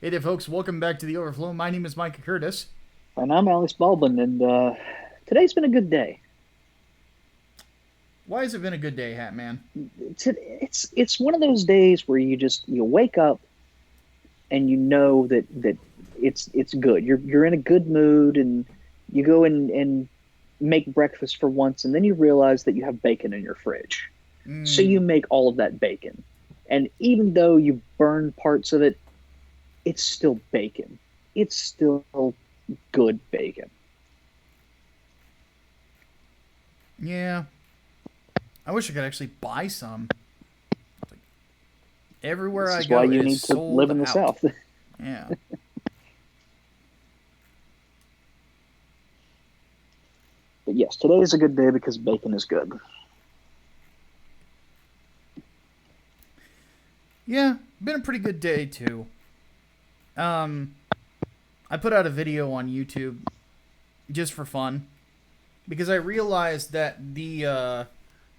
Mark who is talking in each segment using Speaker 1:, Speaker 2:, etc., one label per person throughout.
Speaker 1: Hey there, folks. Welcome back to the Overflow. My name is Micah Curtis.
Speaker 2: And I'm Alex Baldwin, and today's been a good day.
Speaker 1: Why has it been a good day, Hat Man?
Speaker 2: It's one of those days where you wake up and you know that it's good. You're in a good mood, and you go and make breakfast for once, and then you realize that you have bacon in your fridge. So you
Speaker 1: Mm,
Speaker 2: make all of that bacon, and even though you burn parts of it, it's still bacon. It's still good bacon.
Speaker 1: yeah. I wish I could actually buy some. Everywhere
Speaker 2: This
Speaker 1: I
Speaker 2: is why
Speaker 1: go, it
Speaker 2: you
Speaker 1: is
Speaker 2: need to live
Speaker 1: sold
Speaker 2: in the
Speaker 1: out.
Speaker 2: South.
Speaker 1: Yeah.
Speaker 2: But yes, today is a good day because bacon is good.
Speaker 1: Yeah. Been a pretty good day, too. Um, I put out a video on YouTube just for fun because I realized that the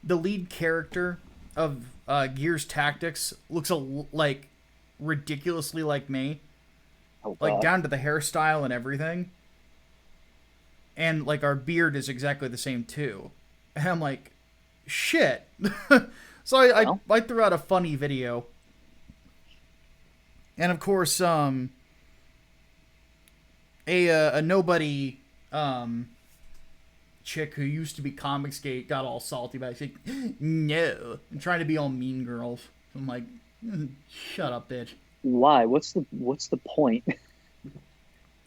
Speaker 1: lead character of Gears Tactics looks like ridiculously like me,
Speaker 2: Oh
Speaker 1: like
Speaker 2: God.
Speaker 1: down to the hairstyle and everything. And like our beard is exactly the same too. And I'm like, shit. So
Speaker 2: Well,
Speaker 1: I threw out a funny video, and of course, a nobody um chick who used to be Comicsgate got all salty about it. She's like, no, I'm trying to be all mean girls. I'm like, shut up, bitch.
Speaker 2: why? What's the point?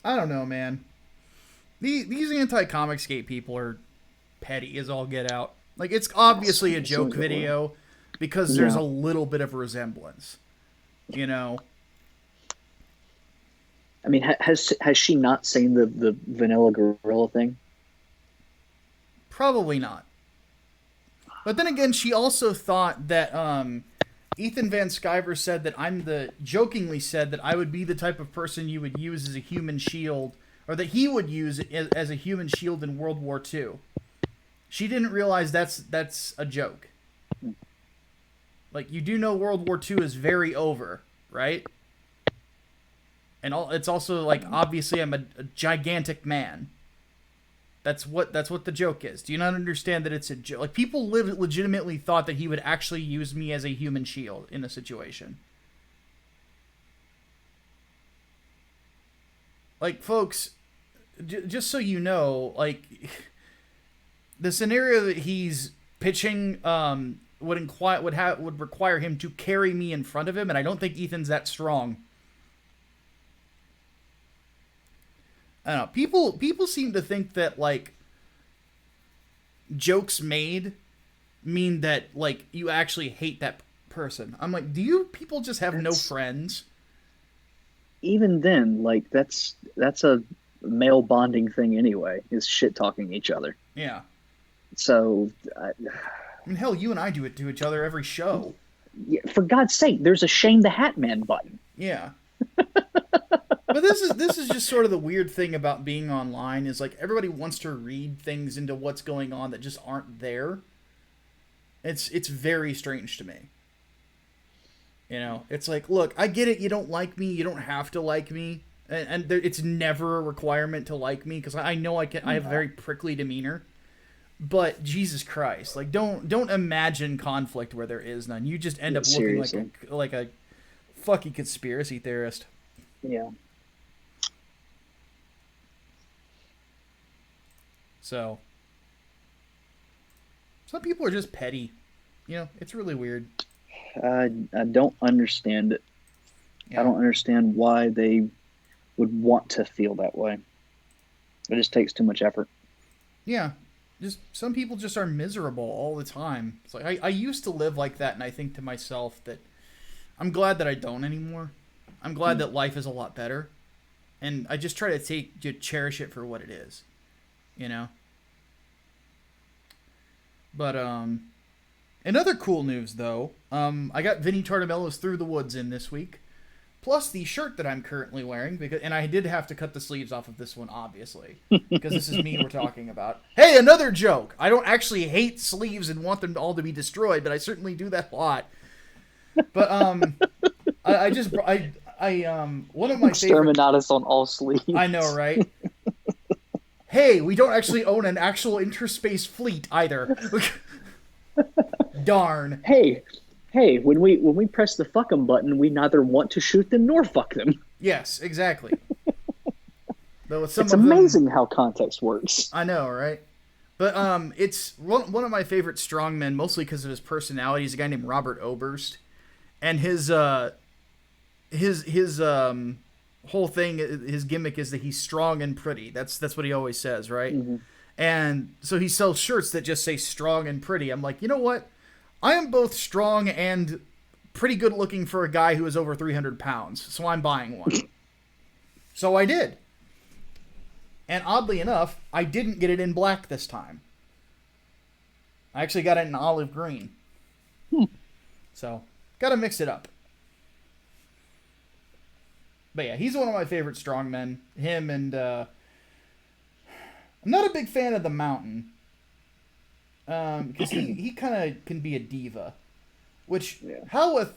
Speaker 1: I don't know, man. These anti-Comicsgate people are petty as all get out. Like, it's
Speaker 2: Yes,
Speaker 1: obviously a
Speaker 2: it
Speaker 1: joke
Speaker 2: seems that way.
Speaker 1: video because there's
Speaker 2: Yeah.
Speaker 1: a little bit of resemblance, you know?
Speaker 2: I mean, has she not seen the vanilla gorilla thing?
Speaker 1: Probably not. But then again, she also thought that Ethan Van Sciver said that jokingly said that I would be the type of person you would use as a human shield, or that he would use as a human shield in World War II. She didn't realize that's a joke. Like, you do know World War II is very over, right? And it's also like, obviously I'm a gigantic man. That's what the joke is. Do you not understand that it's a joke? Like, people legitimately thought that he would actually use me as a human shield in a situation. Like, folks, just so you know, like, the scenario that he's pitching would require him to carry me in front of him, and I don't think Ethan's that strong. I don't know. People seem to think that, like, jokes made mean that, like, you actually hate that person. I'm like, do you people just have no
Speaker 2: That's
Speaker 1: friends?
Speaker 2: even then, like that's a male bonding thing anyway, is shit talking each other.
Speaker 1: Yeah.
Speaker 2: So,
Speaker 1: I mean, hell, you and I do it to each other every show.
Speaker 2: yeah, for God's sake, there's a shame the Hat Man button.
Speaker 1: Yeah. But this is just sort of the weird thing about being online is, like, everybody wants to read things into what's going on that just aren't there. It's very strange to me. You know, it's like, look, I get it. You don't like me. You don't have to like me, and it's never a requirement to like me because I know I can. I have a
Speaker 2: No,
Speaker 1: very prickly demeanor. But Jesus Christ, like, don't imagine conflict where there is none. You just end up looking like
Speaker 2: seriously.
Speaker 1: a fucking conspiracy theorist.
Speaker 2: Yeah.
Speaker 1: So some people are just petty. You know, it's really weird.
Speaker 2: I don't understand it. I
Speaker 1: Yeah,
Speaker 2: don't understand why they would want to feel that way. It just takes too much effort.
Speaker 1: yeah. Just some people just are miserable all the time. It's like I used to live like that, and I think to myself that I'm glad that I don't anymore. I'm glad
Speaker 2: Hmm.
Speaker 1: that life is a lot better, and I just try to cherish it for what it is. You know. But in other cool news though, I got Vinny Tartamello's Through the Woods in this week. Plus the shirt that I'm currently wearing, and I did have to cut the sleeves off of this one, obviously, because this is me we're talking about. Hey, another joke. I don't actually hate sleeves and want them all to be destroyed, but I certainly do that a lot. But I one of my favorite.
Speaker 2: Exterminatus on all
Speaker 1: I know,
Speaker 2: sleeves.
Speaker 1: right? Hey, we don't actually own an actual interspace fleet either. Darn.
Speaker 2: Hey, hey, when we press the fuck 'em button, we neither want to shoot them nor fuck them.
Speaker 1: Yes, exactly. Though with some
Speaker 2: It's
Speaker 1: of them,
Speaker 2: amazing how context works.
Speaker 1: I know, right? But it's one of my favorite strongmen, mostly because of his personality. He's a guy named Robert Oberst, and his whole thing, his gimmick is that he's strong and pretty. That's what he always says, right?
Speaker 2: Mm-hmm.
Speaker 1: And so he sells shirts that just say strong and pretty. I'm like, you know what? I am both strong and pretty good looking for a guy who is over 300 pounds, so I'm buying one. So I did. And oddly enough, I didn't get it in black this time. I actually got it in olive green. So, gotta mix it up. But yeah, he's one of my favorite strongmen. Him and, I'm not a big fan of the Mountain. Because he kind of can be a diva. Which,
Speaker 2: Yeah.
Speaker 1: how a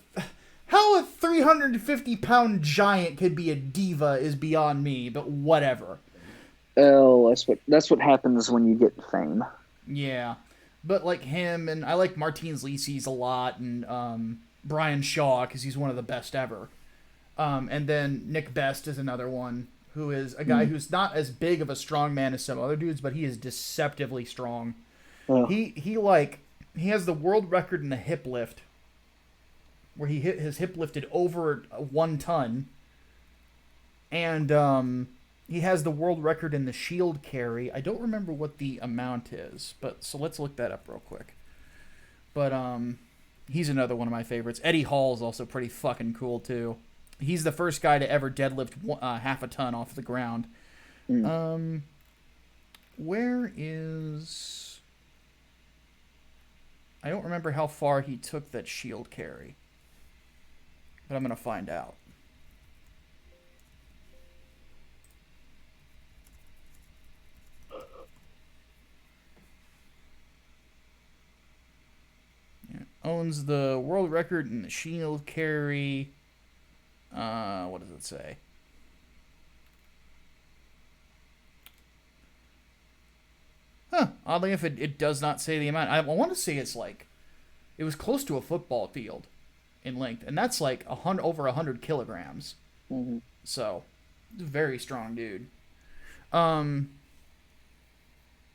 Speaker 1: 350-pound giant could be a diva is beyond me, but whatever.
Speaker 2: Oh, that's what happens when you get fame.
Speaker 1: Yeah. But like him, and I like Martinez Lisi's a lot, and Brian Shaw, because he's one of the best ever. And then Nick Best is another one, who is a guy who's not as big of a strong man as some other dudes, but he is deceptively strong.
Speaker 2: Oh.
Speaker 1: He has the world record in the hip lift, where his hip lifted over 1 ton, and he has the world record in the shield carry. I don't remember what the amount is, but so let's look that up real quick. But he's another one of my favorites. Eddie Hall is also pretty fucking cool too. He's the first guy to ever deadlift half a ton off the ground. Where is? I don't remember how far he took that shield carry, but I'm gonna find out. Owns the world record in the shield carry. What does it say? Huh. Oddly enough, it does not say the amount. I want to say it's like, it was close to a football field in length, and that's like over 100 kilograms.
Speaker 2: Mm-hmm.
Speaker 1: So, very strong dude. One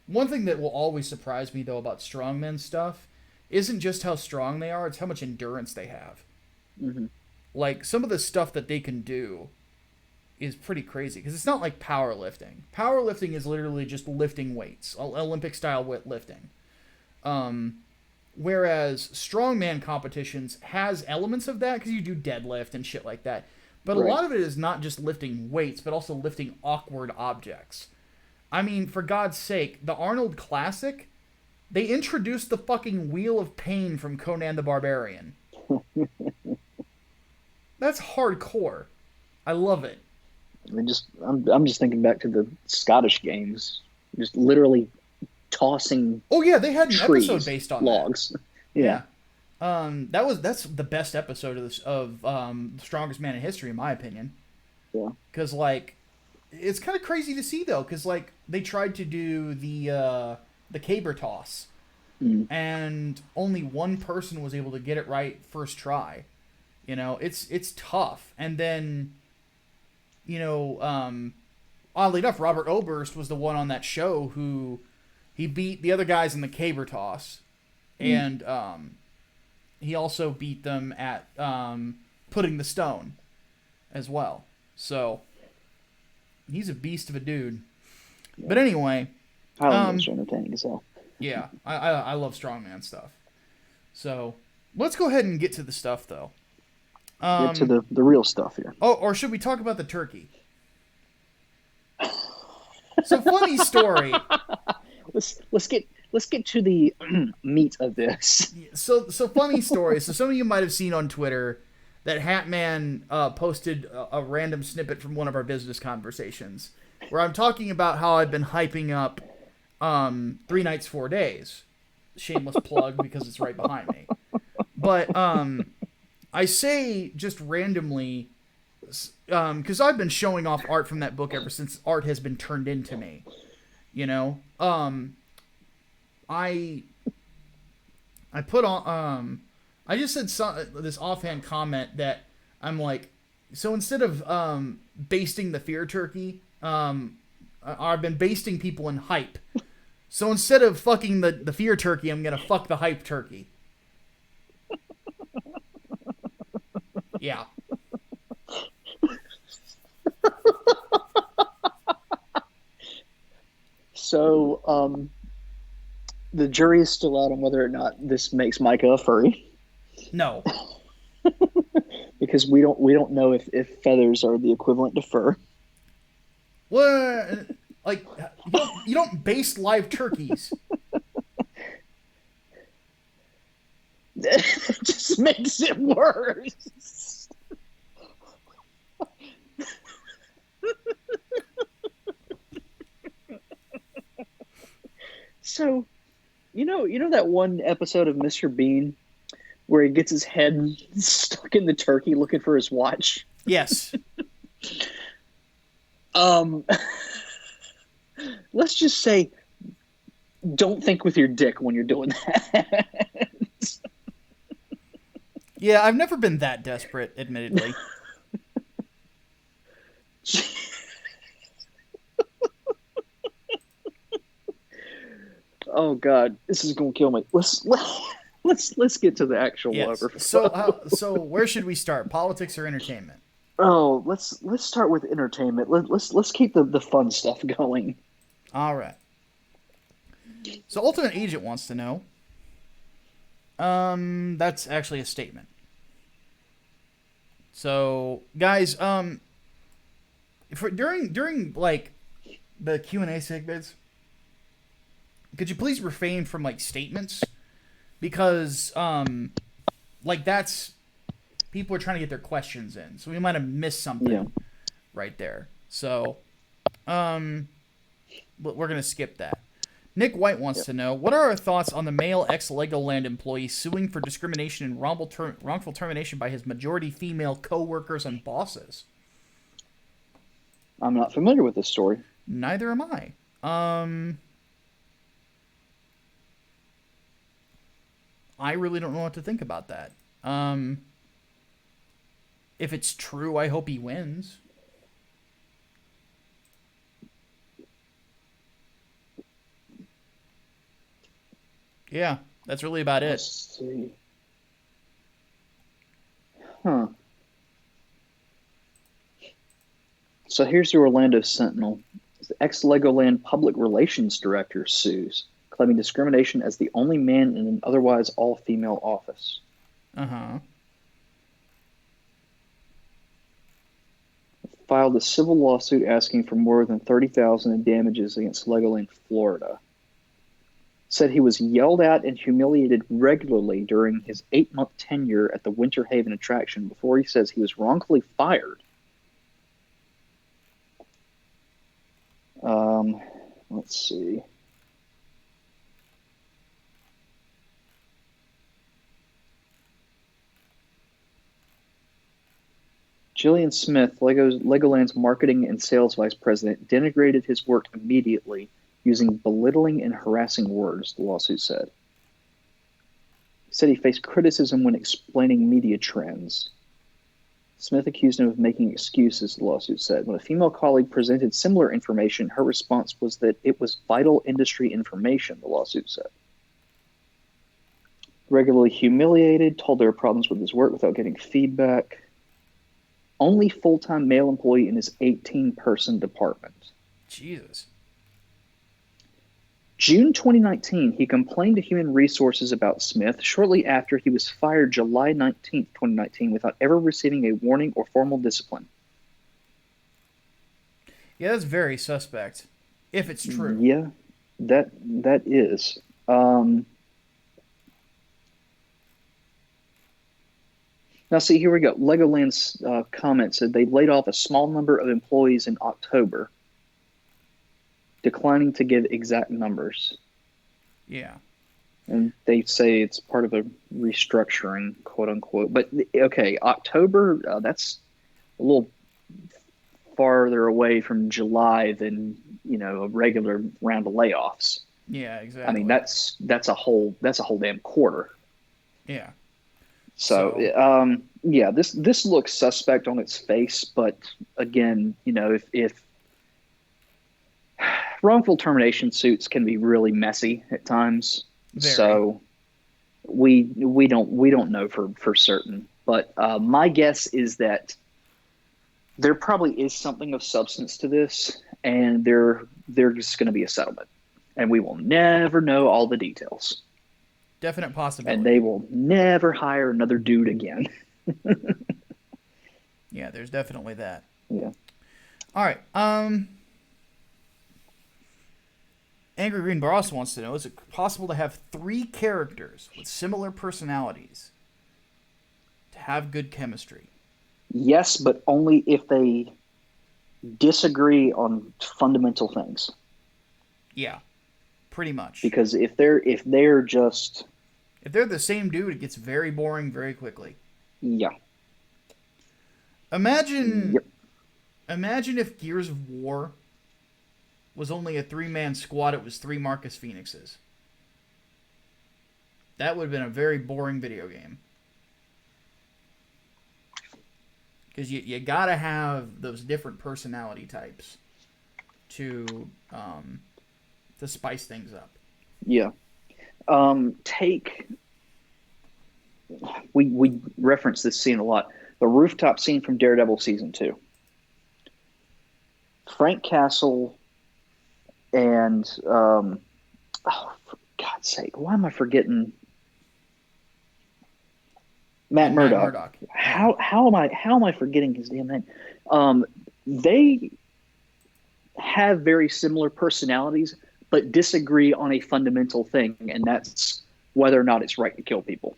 Speaker 1: thing that will always surprise me though about strongmen stuff isn't just how strong they are; it's how much endurance they have.
Speaker 2: Mm-hmm.
Speaker 1: Like, some of the stuff that they can do is pretty crazy, because it's not like powerlifting. Powerlifting is literally just lifting weights, Olympic style lifting. Whereas strongman competitions has elements of that, because you do deadlift and shit like that. But
Speaker 2: Right.
Speaker 1: a lot of it is not just lifting weights, but also lifting awkward objects. I mean, for God's sake, the Arnold Classic, they introduced the fucking Wheel of Pain from Conan the Barbarian. That's hardcore. I love it.
Speaker 2: I mean, I'm just thinking back to the Scottish games, just literally tossing
Speaker 1: Oh yeah, they had an
Speaker 2: trees,
Speaker 1: episode based on
Speaker 2: logs.
Speaker 1: that.
Speaker 2: Yeah.
Speaker 1: That's the best episode of The Strongest Man in History, in my opinion.
Speaker 2: Yeah.
Speaker 1: Because like, it's kind of crazy to see though, because like they tried to do the caber toss, and only one person was able to get it right first try. You know, it's tough. And then, you know, oddly enough, Robert Oberst was the one on that show who he beat the other guys in the caber toss, and he also beat them at putting the stone as well. So he's a beast of a dude. Yeah. But anyway,
Speaker 2: Highlanders are entertaining as hell.
Speaker 1: Yeah, I love strongman stuff. So let's go ahead and get to the stuff though.
Speaker 2: Get to the real stuff here.
Speaker 1: Oh, or should we talk about the turkey? So funny story.
Speaker 2: Let's get to the meat of this.
Speaker 1: So funny story. So some of you might have seen on Twitter that Hatman posted a random snippet from one of our business conversations where I'm talking about how I've been hyping up 3 Nights 4 Days. Shameless plug because it's right behind me. But I say just randomly because I've been showing off art from that book ever since art has been turned into me. You know, I I put on I just said this offhand comment that I'm like, so instead of basting the fear turkey, I've been basting people in hype. So instead of fucking the fear turkey, I'm gonna fuck the hype turkey. Yeah.
Speaker 2: So, the jury is still out on whether or not this makes Micah a furry,
Speaker 1: No.
Speaker 2: because we don't know if feathers are the equivalent to fur.
Speaker 1: Well, like you don't baste live turkeys.
Speaker 2: It just makes it worse. So, you know that one episode of Mr. Bean where he gets his head stuck in the turkey looking for his watch?
Speaker 1: Yes.
Speaker 2: Um, let's just say, don't think with your dick when you're doing that.
Speaker 1: Yeah, I've never been that desperate, admittedly.
Speaker 2: Oh God, this is gonna kill me. Let's get to the actual
Speaker 1: Yes.
Speaker 2: overflow.
Speaker 1: So where should we start? Politics or entertainment?
Speaker 2: Oh, let's start with entertainment. Let's keep the fun stuff going.
Speaker 1: All right. So Ultimate Agent wants to know. That's actually a statement. So guys, for during like the Q&A segments, could you please refrain from like statements, because like that's people are trying to get their questions in, so we might have missed something
Speaker 2: Yeah.
Speaker 1: right there. So but we're gonna skip that. Nick White wants to know, what are our thoughts on the male ex-Legoland employee suing for discrimination and wrongful termination by his majority female co-workers and bosses?
Speaker 2: I'm not familiar with this story.
Speaker 1: Neither am I. I really don't know what to think about that. If it's true, I hope he wins. Yeah, that's really about it.
Speaker 2: Let's see. Huh. So here's the Orlando Sentinel. The ex-Legoland public relations director sues, claiming discrimination as the only man in an otherwise all-female office.
Speaker 1: Uh-huh.
Speaker 2: Filed a civil lawsuit asking for more than $30,000 in damages against Legoland, Florida. Said he was yelled at and humiliated regularly during his 8-month tenure at the Winter Haven attraction before he says he was wrongfully fired. Let's see. Jillian Smith, Legoland's marketing and sales vice president, denigrated his work immediately using belittling and harassing words, the lawsuit said. He said he faced criticism when explaining media trends. Smith accused him of making excuses, the lawsuit said. When a female colleague presented similar information, her response was that it was vital industry information, the lawsuit said. Regularly humiliated, told there were problems with his work without getting feedback. Only full-time male employee in his 18-person department.
Speaker 1: Jesus.
Speaker 2: June 2019, he complained to Human Resources about Smith shortly after he was fired July 19, 2019, without ever receiving a warning or formal discipline.
Speaker 1: Yeah, that's very suspect, if it's true.
Speaker 2: Yeah, that is. Now, see, here we go. Legoland's comment said they laid off a small number of employees in October, declining to give exact numbers.
Speaker 1: Yeah.
Speaker 2: And they say it's part of a restructuring, quote unquote. But okay, October, that's a little farther away from July than a regular round of layoffs.
Speaker 1: Yeah,
Speaker 2: I mean,
Speaker 1: exactly.
Speaker 2: that's a whole damn quarter.
Speaker 1: Yeah.
Speaker 2: So,
Speaker 1: So
Speaker 2: yeah, this looks suspect on its face, but again, if wrongful termination suits can be really messy at times,
Speaker 1: very.
Speaker 2: so we don't know for certain. But my guess is that there probably is something of substance to this, and there's going to be a settlement, and we will never know all the details,
Speaker 1: Definite
Speaker 2: and they
Speaker 1: possibility.
Speaker 2: will never hire another dude again.
Speaker 1: Yeah, there's definitely that.
Speaker 2: Yeah.
Speaker 1: All right. Angry Green Bar also wants to know: is it possible to have three characters with similar personalities to have good chemistry?
Speaker 2: Yes, but only if they disagree on fundamental things.
Speaker 1: Yeah, pretty much.
Speaker 2: Because if they're just,
Speaker 1: If they're the same dude, it gets very boring very quickly.
Speaker 2: yeah.
Speaker 1: Imagine,
Speaker 2: Yep.
Speaker 1: imagine if Gears of War was only a three-man squad. It was three Marcus Phoenixes. That would have been a very boring video game. Because you gotta have those different personality types to spice things up.
Speaker 2: Yeah. Take we reference this scene a lot. The rooftop scene from Daredevil season 2. Frank Castle and oh, for God's sake, why am I forgetting Matt
Speaker 1: And Matt
Speaker 2: Murdock?
Speaker 1: Murdock. Yeah.
Speaker 2: How am I forgetting his damn name? They have very similar personalities, but disagree on a fundamental thing, and that's whether or not it's right to kill people.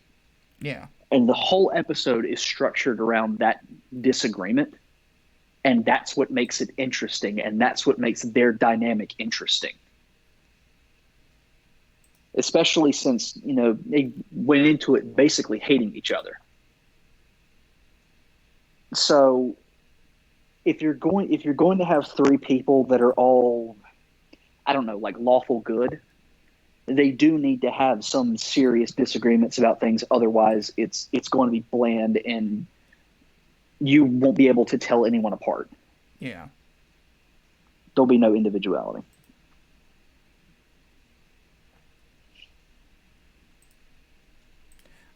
Speaker 1: Yeah.
Speaker 2: And the whole episode is structured around that disagreement, and that's what makes it interesting, and that's what makes their dynamic interesting. Especially since they went into it basically hating each other. So if you're going to have three people that are all, I don't know, like lawful good, they do need to have some serious disagreements about things. Otherwise, it's going to be bland, and you won't be able to tell anyone apart.
Speaker 1: Yeah.
Speaker 2: There'll be no individuality.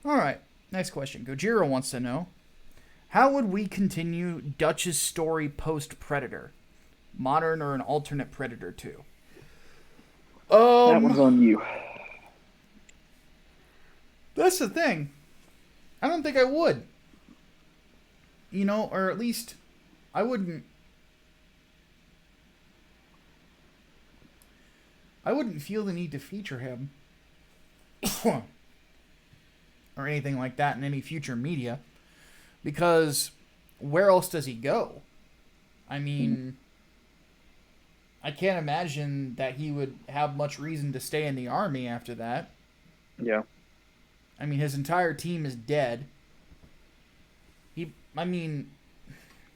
Speaker 1: All right. Next question. Gojira wants to know: how would we continue Dutch's story post Predator? Modern or an alternate Predator 2?
Speaker 2: That one's on you.
Speaker 1: That's the thing. I don't think I would. Or at least I wouldn't. I wouldn't feel the need to feature him or anything like that in any future media, because where else does he go? I mean, I can't imagine that he would have much reason to stay in the army after that.
Speaker 2: Yeah.
Speaker 1: I mean, his entire team is dead. I mean,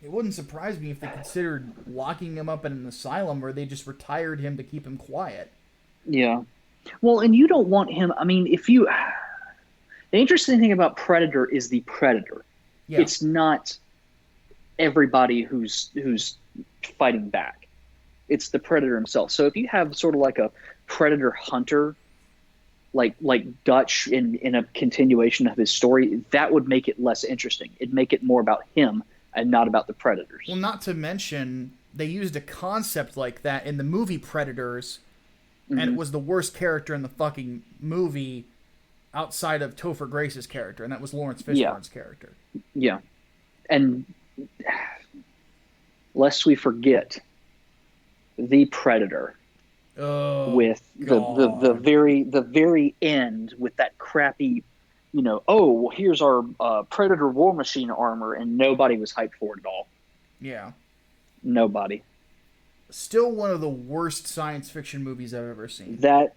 Speaker 1: it wouldn't surprise me if they considered locking him up in an asylum where they just retired him to keep him quiet.
Speaker 2: Yeah. Well, and you don't want him. I mean, the interesting thing about Predator is the Predator.
Speaker 1: Yeah.
Speaker 2: It's not everybody who's fighting back. It's the Predator himself. So if you have sort of like a Predator hunter, like Dutch in a continuation of his story, that would make it less interesting. It'd make it more about him and not about the Predators.
Speaker 1: Well, not to mention, they used a concept like that in the movie Predators, and it was the worst character in the fucking movie outside of Topher Grace's character, and that was Lawrence Fishburne's character.
Speaker 2: Yeah. And lest we forget, the Predator with the very end with that crappy, oh, well, here's our Predator War Machine armor, and nobody was hyped for it at all.
Speaker 1: Yeah.
Speaker 2: Nobody.
Speaker 1: Still one of the worst science fiction movies I've ever seen.
Speaker 2: That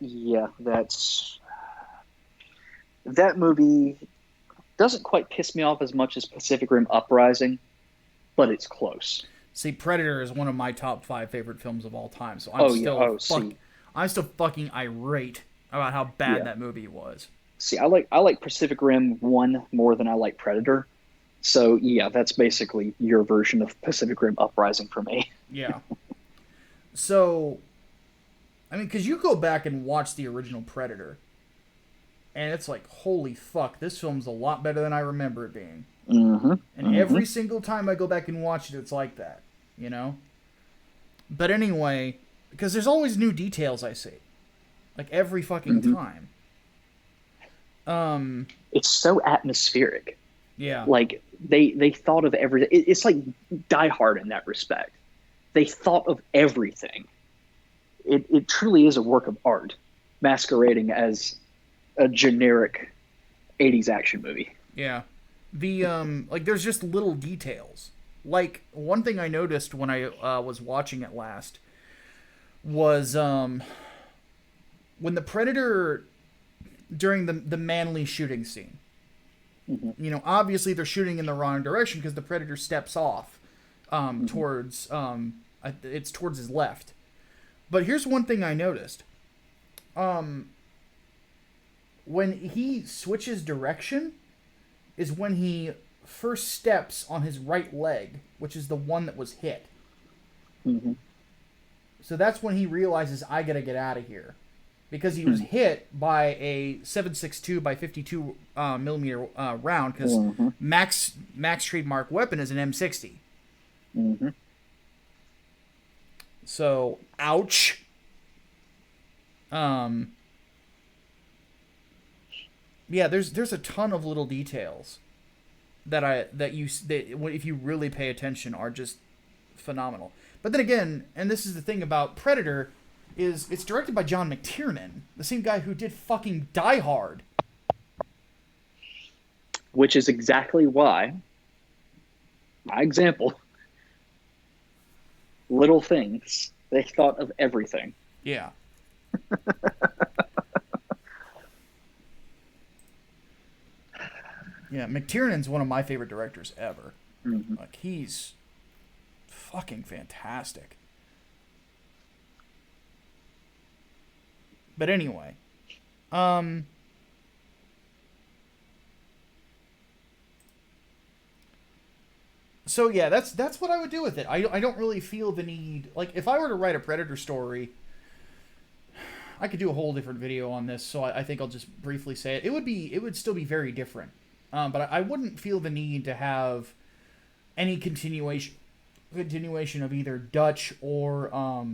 Speaker 2: movie doesn't quite piss me off as much as Pacific Rim Uprising, but it's close.
Speaker 1: See, Predator is one of my top 5 favorite films of all time. So
Speaker 2: Oh yeah. Oh, see.
Speaker 1: I'm still fucking irate about how bad
Speaker 2: Yeah.
Speaker 1: that movie was.
Speaker 2: See, I like Pacific Rim 1 more than I like Predator. So yeah, that's basically your version of Pacific Rim Uprising for me.
Speaker 1: Yeah. So, I mean, because you go back and watch the original Predator, and it's like, holy fuck, this film's a lot better than I remember it being.
Speaker 2: Mm-hmm.
Speaker 1: And
Speaker 2: Mm-hmm.
Speaker 1: every single time I go back and watch it, it's like that, you know? But anyway, because there's always new details I see. Like, every fucking
Speaker 2: Mm-hmm.
Speaker 1: time.
Speaker 2: It's so atmospheric.
Speaker 1: Yeah.
Speaker 2: Like they thought of everything. It's like Die Hard in that respect. They thought of everything. It truly is a work of art, masquerading as a generic '80s action movie.
Speaker 1: Yeah. The, like, there's just little details. Like, one thing I noticed when I was watching it last was, when the Predator, during the manly shooting scene,
Speaker 2: Mm-hmm.
Speaker 1: you know, obviously they're shooting in the wrong direction because the Predator steps off
Speaker 2: Mm-hmm.
Speaker 1: towards, it's towards his left. But here's one thing I noticed. When he switches direction is when he first steps on his right leg, which is the one that was hit.
Speaker 2: Mm-hmm.
Speaker 1: So that's when he realizes, I gotta get out of here. Because he was
Speaker 2: Mm-hmm.
Speaker 1: hit by a 7.62 by 52 millimeter round, because
Speaker 2: Mm-hmm.
Speaker 1: Max trademark weapon is an M60.
Speaker 2: Mm-hmm.
Speaker 1: So, ouch. Yeah, there's a ton of little details that if you really pay attention are just phenomenal. But then again, and this is the thing about Predator, is it's directed by John McTiernan, the same guy who did fucking Die Hard.
Speaker 2: Which is exactly why my example, little things. They thought of everything.
Speaker 1: Yeah. Yeah, McTiernan's one of my favorite directors ever.
Speaker 2: Mm-hmm.
Speaker 1: Like, he's fucking fantastic. But anyway, so yeah, that's what I would do with it. I don't really feel the need. Like, if I were to write a Predator story, I could do a whole different video on this. So I think I'll just briefly say it. It would still be very different. But I wouldn't feel the need to have any continuation of either Dutch or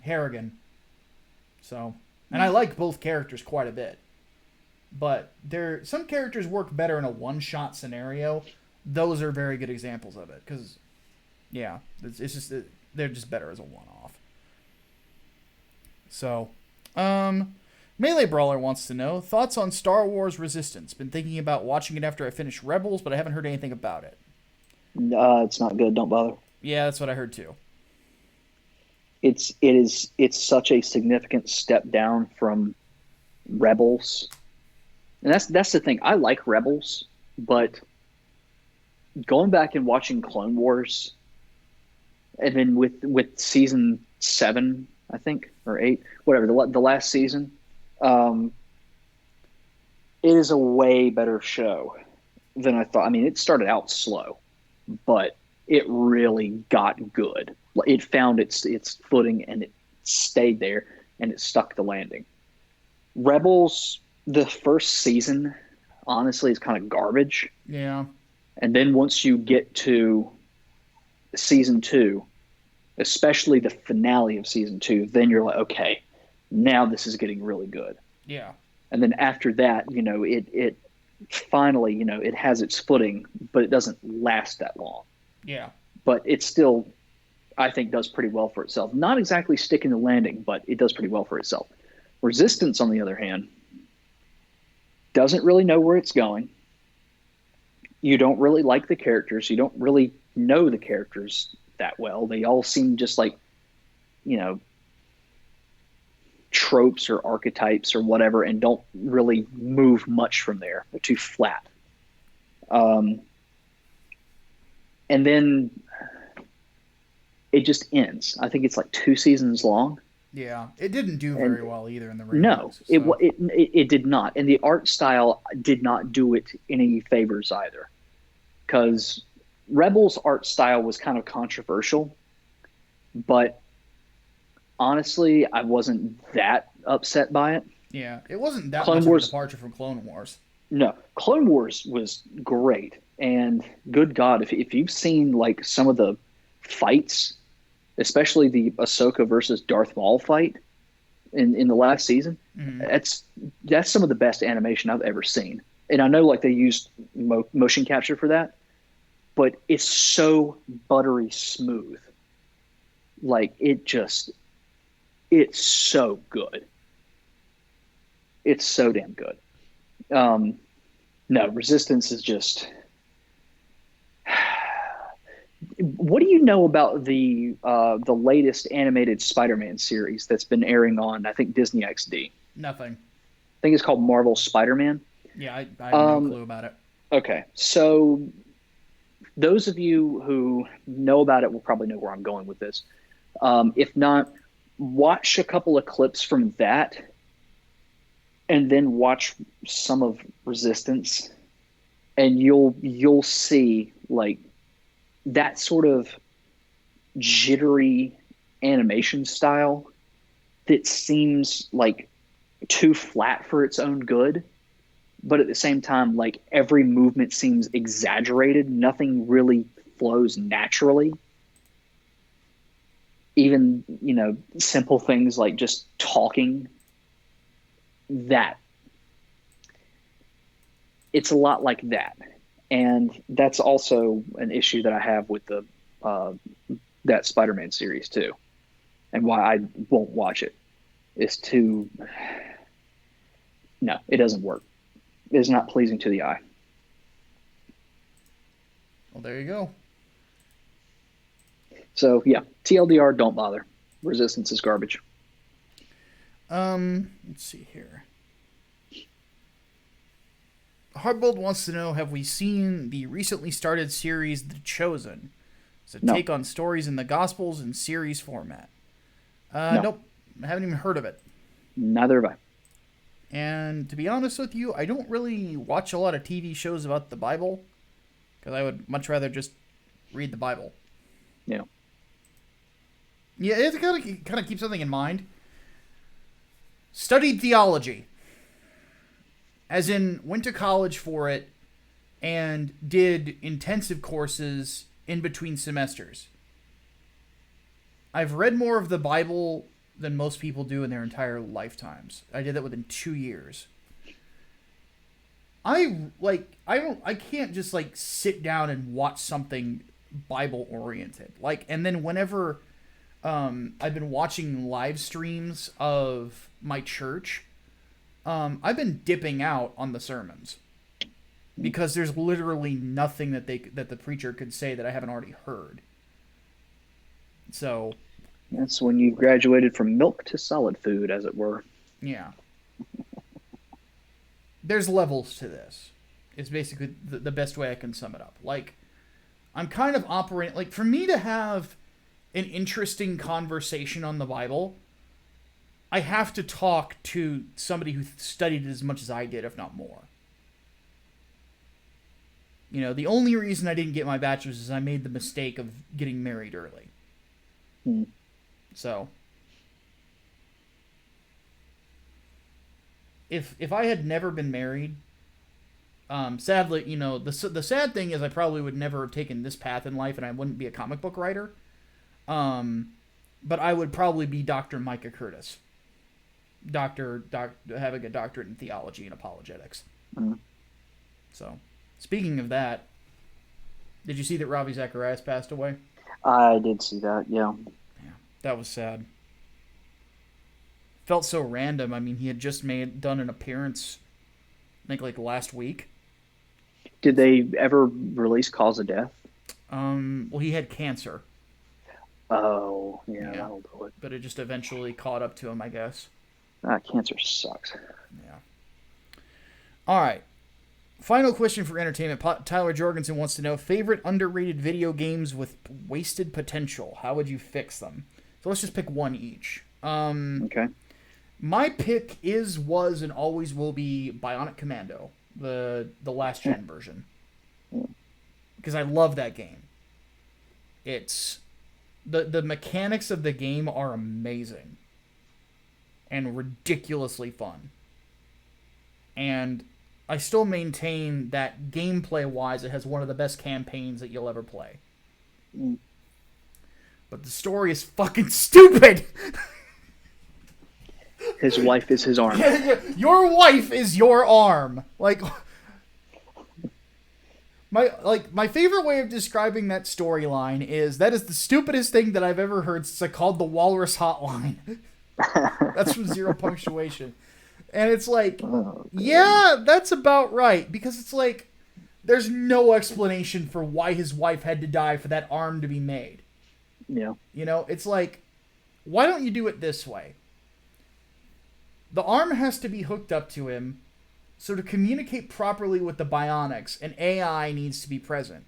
Speaker 1: Harrigan. So, and I like both characters quite a bit, but some characters work better in a one-shot scenario. Those are very good examples of it, because, yeah, it's just they're just better as a one-off. So, Melee Brawler wants to know thoughts on Star Wars Resistance. Been thinking about watching it after I finish Rebels, but I haven't heard anything about it.
Speaker 2: It's not good. Don't bother.
Speaker 1: Yeah, that's what I heard too.
Speaker 2: It's such a significant step down from Rebels, and that's the thing. I like Rebels, but going back and watching Clone Wars, and then with season 7, I think, or 8, whatever, the last season, it is a way better show than I thought. I mean, it started out slow, but it really got good. It found its footing, and it stayed there, and it stuck the landing. Rebels, the first season, honestly, is kind of garbage.
Speaker 1: Yeah.
Speaker 2: And then once you get to season 2, especially the finale of season 2, then you're like, okay, now this is getting really good.
Speaker 1: Yeah.
Speaker 2: And then after that, it finally, it has its footing, but it doesn't last that long.
Speaker 1: Yeah.
Speaker 2: But it still, I think, does pretty well for itself. Not exactly sticking the landing, but it does pretty well for itself. Resistance, on the other hand, doesn't really know where it's going. You don't really like the characters. You don't really know the characters that well. They all seem just like, tropes or archetypes or whatever, and don't really move much from there. They're too flat. And then it just ends. I think it's like 2 seasons long,
Speaker 1: Yeah, it didn't do
Speaker 2: and
Speaker 1: very well either in the
Speaker 2: no,
Speaker 1: ratings. So
Speaker 2: it did not, and the art style did not do it any favors either. Because Rebels' art style was kind of controversial, but honestly, I wasn't that upset by it.
Speaker 1: yeah, it wasn't that
Speaker 2: Clone
Speaker 1: much of a
Speaker 2: Wars,
Speaker 1: departure from Clone Wars.
Speaker 2: no, Clone Wars was great, and good God, if you've seen like some of the fights, especially the Ahsoka versus Darth Maul fight in the last season,
Speaker 1: Mm-hmm.
Speaker 2: that's that's some of the best animation I've ever seen. And I know like they used motion capture for that, but it's so buttery smooth. Like it's so good. It's so damn good. Um, no, Resistance is just. What do you know about the latest animated Spider-Man series that's been airing on I think Disney XD?
Speaker 1: Nothing.
Speaker 2: I think it's called Marvel Spider-Man.
Speaker 1: Yeah, I have no
Speaker 2: Um,
Speaker 1: clue about it.
Speaker 2: okay, so those of you who know about it will probably know where I'm going with this. If not, watch a couple of clips from that and then watch some of Resistance, and you'll see like that sort of jittery animation style that seems like too flat for its own good, but at the same time, like every movement seems exaggerated. Nothing really flows naturally. Even, simple things like just talking, that it's a lot like that. And that's also an issue that I have with the uh, that Spider-Man series too, and why I won't watch it. Is too No, it doesn't work. It is not pleasing to the eye.
Speaker 1: Well, there you go.
Speaker 2: So yeah, TLDR, don't bother. Resistance is garbage.
Speaker 1: Let's see here. Hardbold wants to know: have we seen the recently started series The Chosen? It's a
Speaker 2: No,
Speaker 1: take on stories in the Gospels in series format.
Speaker 2: no,
Speaker 1: Nope, I haven't even heard of it.
Speaker 2: neither have I.
Speaker 1: And to be honest with you, I don't really watch a lot of TV shows about the Bible because I would much rather just read the Bible.
Speaker 2: You know,
Speaker 1: Yeah, it's kind of keep something in mind. Studied theology, as in went to college for it and did intensive courses in between semesters. I've read more of the Bible than most people do in their entire lifetimes. I did that within 2 years. I can't just like sit down and watch something Bible oriented. And then whenever I've been watching live streams of my church, I've been dipping out on the sermons because there's literally nothing that the preacher could say that I haven't already heard. So
Speaker 2: that's when you graduated from milk to solid food, as it were.
Speaker 1: yeah, there's levels to this. It's basically the best way I can sum it up. Like, I'm kind of operating like for me to have an interesting conversation on the Bible, I have to talk to somebody who studied it as much as I did, if not more. The only reason I didn't get my bachelor's is I made the mistake of getting married early.
Speaker 2: Hmm.
Speaker 1: So, if I had never been married, sadly, the sad thing is I probably would never have taken this path in life, and I wouldn't be a comic book writer. But I would probably be Dr. Micah Curtis, having a doctorate in theology and apologetics.
Speaker 2: Hmm.
Speaker 1: So, speaking of that, did you see that Ravi Zacharias passed away?
Speaker 2: I did see that. Yeah.
Speaker 1: Yeah, that was sad. Felt so random. I mean, he had just done an appearance, I think, like last week.
Speaker 2: Did they ever release cause of death?
Speaker 1: Well, he had cancer.
Speaker 2: Oh, yeah,
Speaker 1: Yeah,
Speaker 2: that'll do it.
Speaker 1: but it just eventually caught up to him, I guess.
Speaker 2: Ah, cancer sucks.
Speaker 1: Yeah. All right. Final question for entertainment. Tyler Jorgensen wants to know favorite underrated video games with wasted potential. How would you fix them? So let's just pick one each.
Speaker 2: Okay.
Speaker 1: My pick was, and always will be Bionic Commando, the last gen version, because I love that game. It's the mechanics of the game are amazing and ridiculously fun, and I still maintain that gameplay wise, it has one of the best campaigns that you'll ever play.
Speaker 2: Mm.
Speaker 1: But the story is fucking stupid.
Speaker 2: His wife is his arm.
Speaker 1: Your wife is your arm. My favorite way of describing that storyline is that is the stupidest thing that I've ever heard since I called the Walrus Hotline. That's from Zero Punctuation. And it's like, yeah, that's about right. Because it's like, there's no explanation for why his wife had to die for that arm to be made.
Speaker 2: Yeah.
Speaker 1: You know, it's like, why don't you do it this way? The arm has to be hooked up to him, so to communicate properly with the bionics, an AI needs to be present.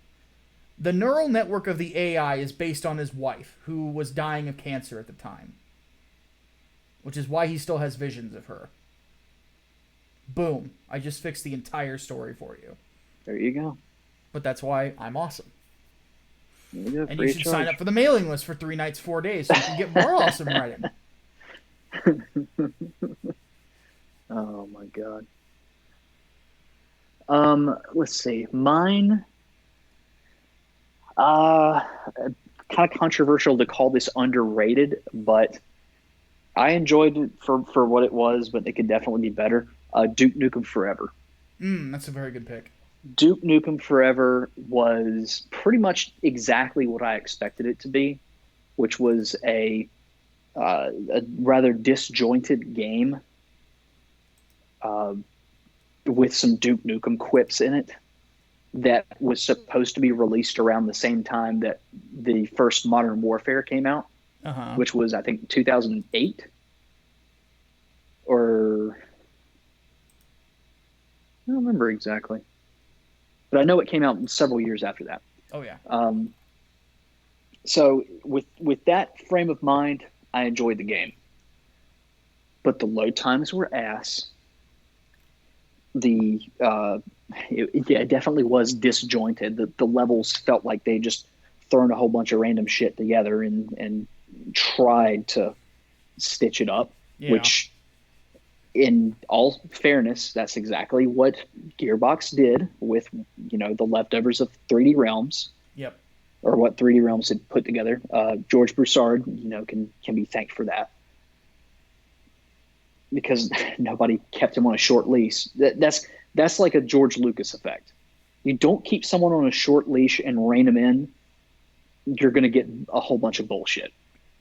Speaker 1: The neural network of the AI is based on his wife, who was dying of cancer at the time. Which is why he still has visions of her. Boom. I just fixed the entire story for you.
Speaker 2: There you go.
Speaker 1: But that's why I'm awesome.
Speaker 2: There you go.
Speaker 1: And you should sign up for the mailing list for 3 nights, 4 days so you can get more awesome writing.
Speaker 2: Oh my god. Let's see. Mine. Kind of controversial to call this underrated, but I enjoyed it for what it was, but it could definitely be better. Duke Nukem Forever.
Speaker 1: That's a very good pick.
Speaker 2: Duke Nukem Forever was pretty much exactly what I expected it to be, which was a rather disjointed game with some Duke Nukem quips in it that was supposed to be released around the same time that the first Modern Warfare came out, which was, I think, 2008 or I don't remember exactly, but I know it came out several years after that.
Speaker 1: Oh yeah.
Speaker 2: So with that frame of mind, I enjoyed the game, but the load times were ass. It definitely was disjointed. The levels felt like they just thrown a whole bunch of random shit together and tried to stitch it up, which, in all fairness, that's exactly what Gearbox did with, the leftovers of 3D Realms.
Speaker 1: Yep.
Speaker 2: Or what 3D Realms had put together. George Broussard, can be thanked for that, because nobody kept him on a short leash. That's like a George Lucas effect. You don't keep someone on a short leash and rein him in, you're going to get a whole bunch of bullshit.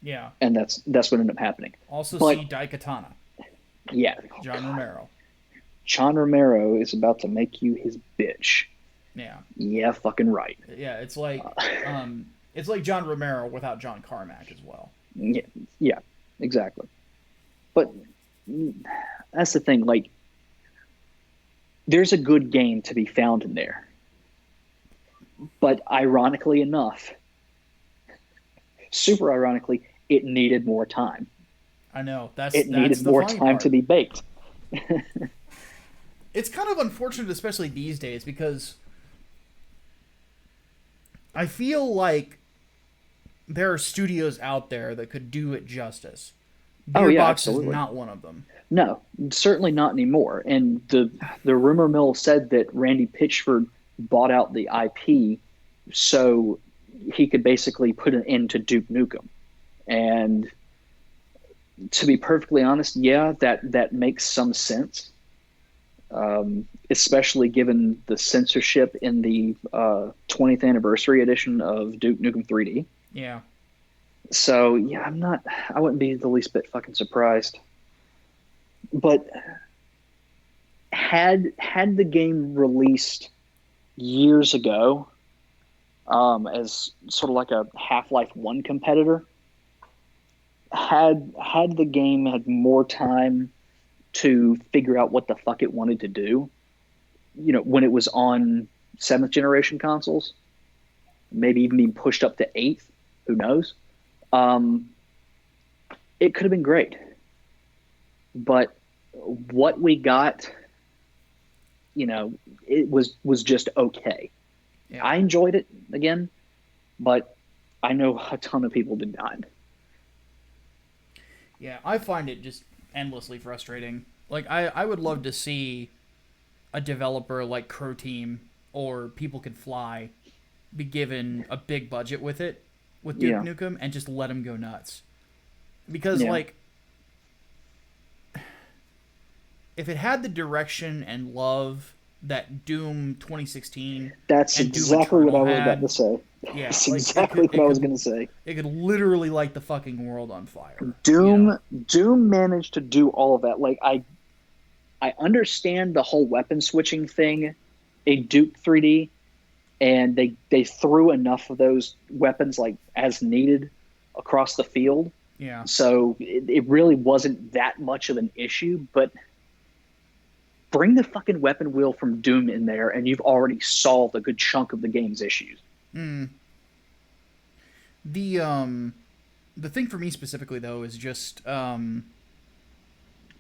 Speaker 1: Yeah.
Speaker 2: And that's what ended up happening.
Speaker 1: Also, see Daikatana.
Speaker 2: Yeah.
Speaker 1: John Romero.
Speaker 2: John Romero is about to make you his bitch.
Speaker 1: Yeah.
Speaker 2: Yeah, fucking right.
Speaker 1: Yeah, it's like John Romero without John Carmack as well.
Speaker 2: Yeah, exactly. But that's the thing, like, there's a good game to be found in there. But ironically enough, super ironically, it needed more time.
Speaker 1: I know.
Speaker 2: It needed more time to be baked.
Speaker 1: It's kind of unfortunate, especially these days, because I feel like there are studios out there that could do it justice. Gearbox is not one of them.
Speaker 2: No, certainly not anymore. And the rumor mill said that Randy Pitchford bought out the IP so he could basically put an end to Duke Nukem. And to be perfectly honest, yeah, that makes some sense, especially given the censorship in the 20th anniversary edition of Duke Nukem 3D.
Speaker 1: Yeah.
Speaker 2: So yeah, I wouldn't be the least bit fucking surprised. But had the game released years ago, as sort of like a Half-Life 1 competitor, had the game had more time to figure out what the fuck it wanted to do, when it was on seventh generation consoles, maybe even being pushed up to eighth, who knows? Um, it could have been great, but what we got, it was just okay.
Speaker 1: Yeah.
Speaker 2: I enjoyed it again, but I know a ton of people did not.
Speaker 1: Yeah, I find it just endlessly frustrating. Like, I would love to see a developer like Crow Team or People Can Fly be given a big budget with it, with Duke
Speaker 2: Yeah,
Speaker 1: Nukem, and just let them go nuts. Because,
Speaker 2: yeah.
Speaker 1: like, if it had the direction and love that Doom 2016
Speaker 2: That's
Speaker 1: and Doom
Speaker 2: exactly what I
Speaker 1: Eternal
Speaker 2: was about to
Speaker 1: had,
Speaker 2: say.
Speaker 1: yeah,
Speaker 2: That's
Speaker 1: like it
Speaker 2: exactly
Speaker 1: could
Speaker 2: what I was going to say.
Speaker 1: it could literally light the fucking world on fire.
Speaker 2: Doom managed to do all of that. Like I understand the whole weapon switching thing in Duke 3D, and they threw enough of those weapons like as needed across the field.
Speaker 1: Yeah.
Speaker 2: So it really wasn't that much of an issue, but bring the fucking weapon wheel from Doom in there and you've already solved a good chunk of the game's issues.
Speaker 1: Mm. The thing for me specifically though is just the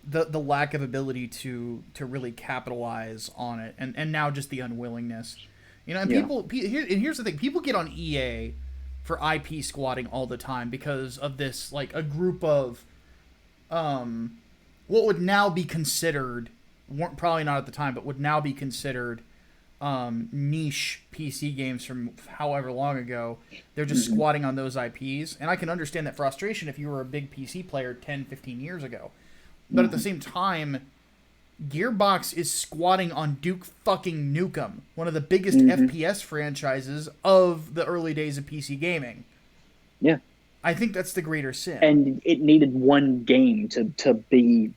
Speaker 1: lack of ability to really capitalize on it, and now just the unwillingness. And
Speaker 2: Yeah.
Speaker 1: here's the thing: people get on EA for IP squatting all the time because of this, like a group of what would now be considered, weren't probably not at the time, but would now be considered niche PC games from however long ago. They're just squatting on those IPs, and I can understand that frustration if you were a big PC player 10, 15 years ago. But at the same time, Gearbox is squatting on Duke fucking Nukem, one of the biggest FPS franchises of the early days of PC gaming.
Speaker 2: Yeah.
Speaker 1: I think that's the greater sin.
Speaker 2: And it needed one game to be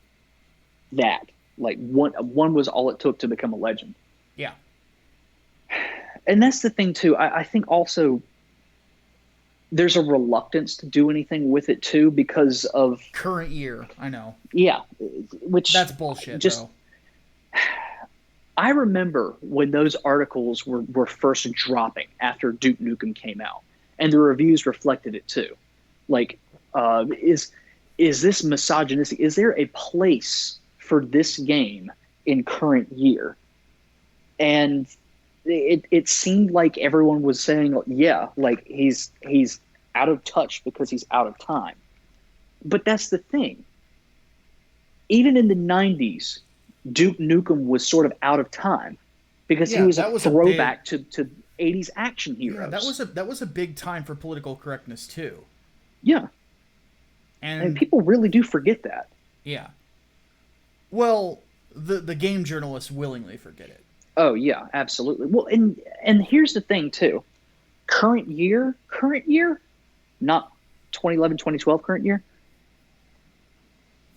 Speaker 2: that. Like one was all it took to become a legend.
Speaker 1: Yeah.
Speaker 2: And that's the thing too. I think also there's a reluctance to do anything with it too because of
Speaker 1: Current year, I know.
Speaker 2: yeah, which
Speaker 1: That's bullshit,
Speaker 2: just
Speaker 1: though.
Speaker 2: I remember when those articles were first dropping after Duke Nukem came out, and the reviews reflected it too. Like, is this misogynistic? Is there a place for this game in current year? And it seemed like everyone was saying, yeah, like he's out of touch because he's out of time. But that's the thing. Even in the 90s, Duke Nukem was sort of out of time because he was a throwback to 80s action heroes.
Speaker 1: Yeah, that was a big time for political correctness too.
Speaker 2: Yeah. And people really do forget that.
Speaker 1: Yeah. Well, the game journalists willingly forget it.
Speaker 2: Oh yeah, absolutely. Well, and here's the thing too. Current year, not 2011, 2012 current year,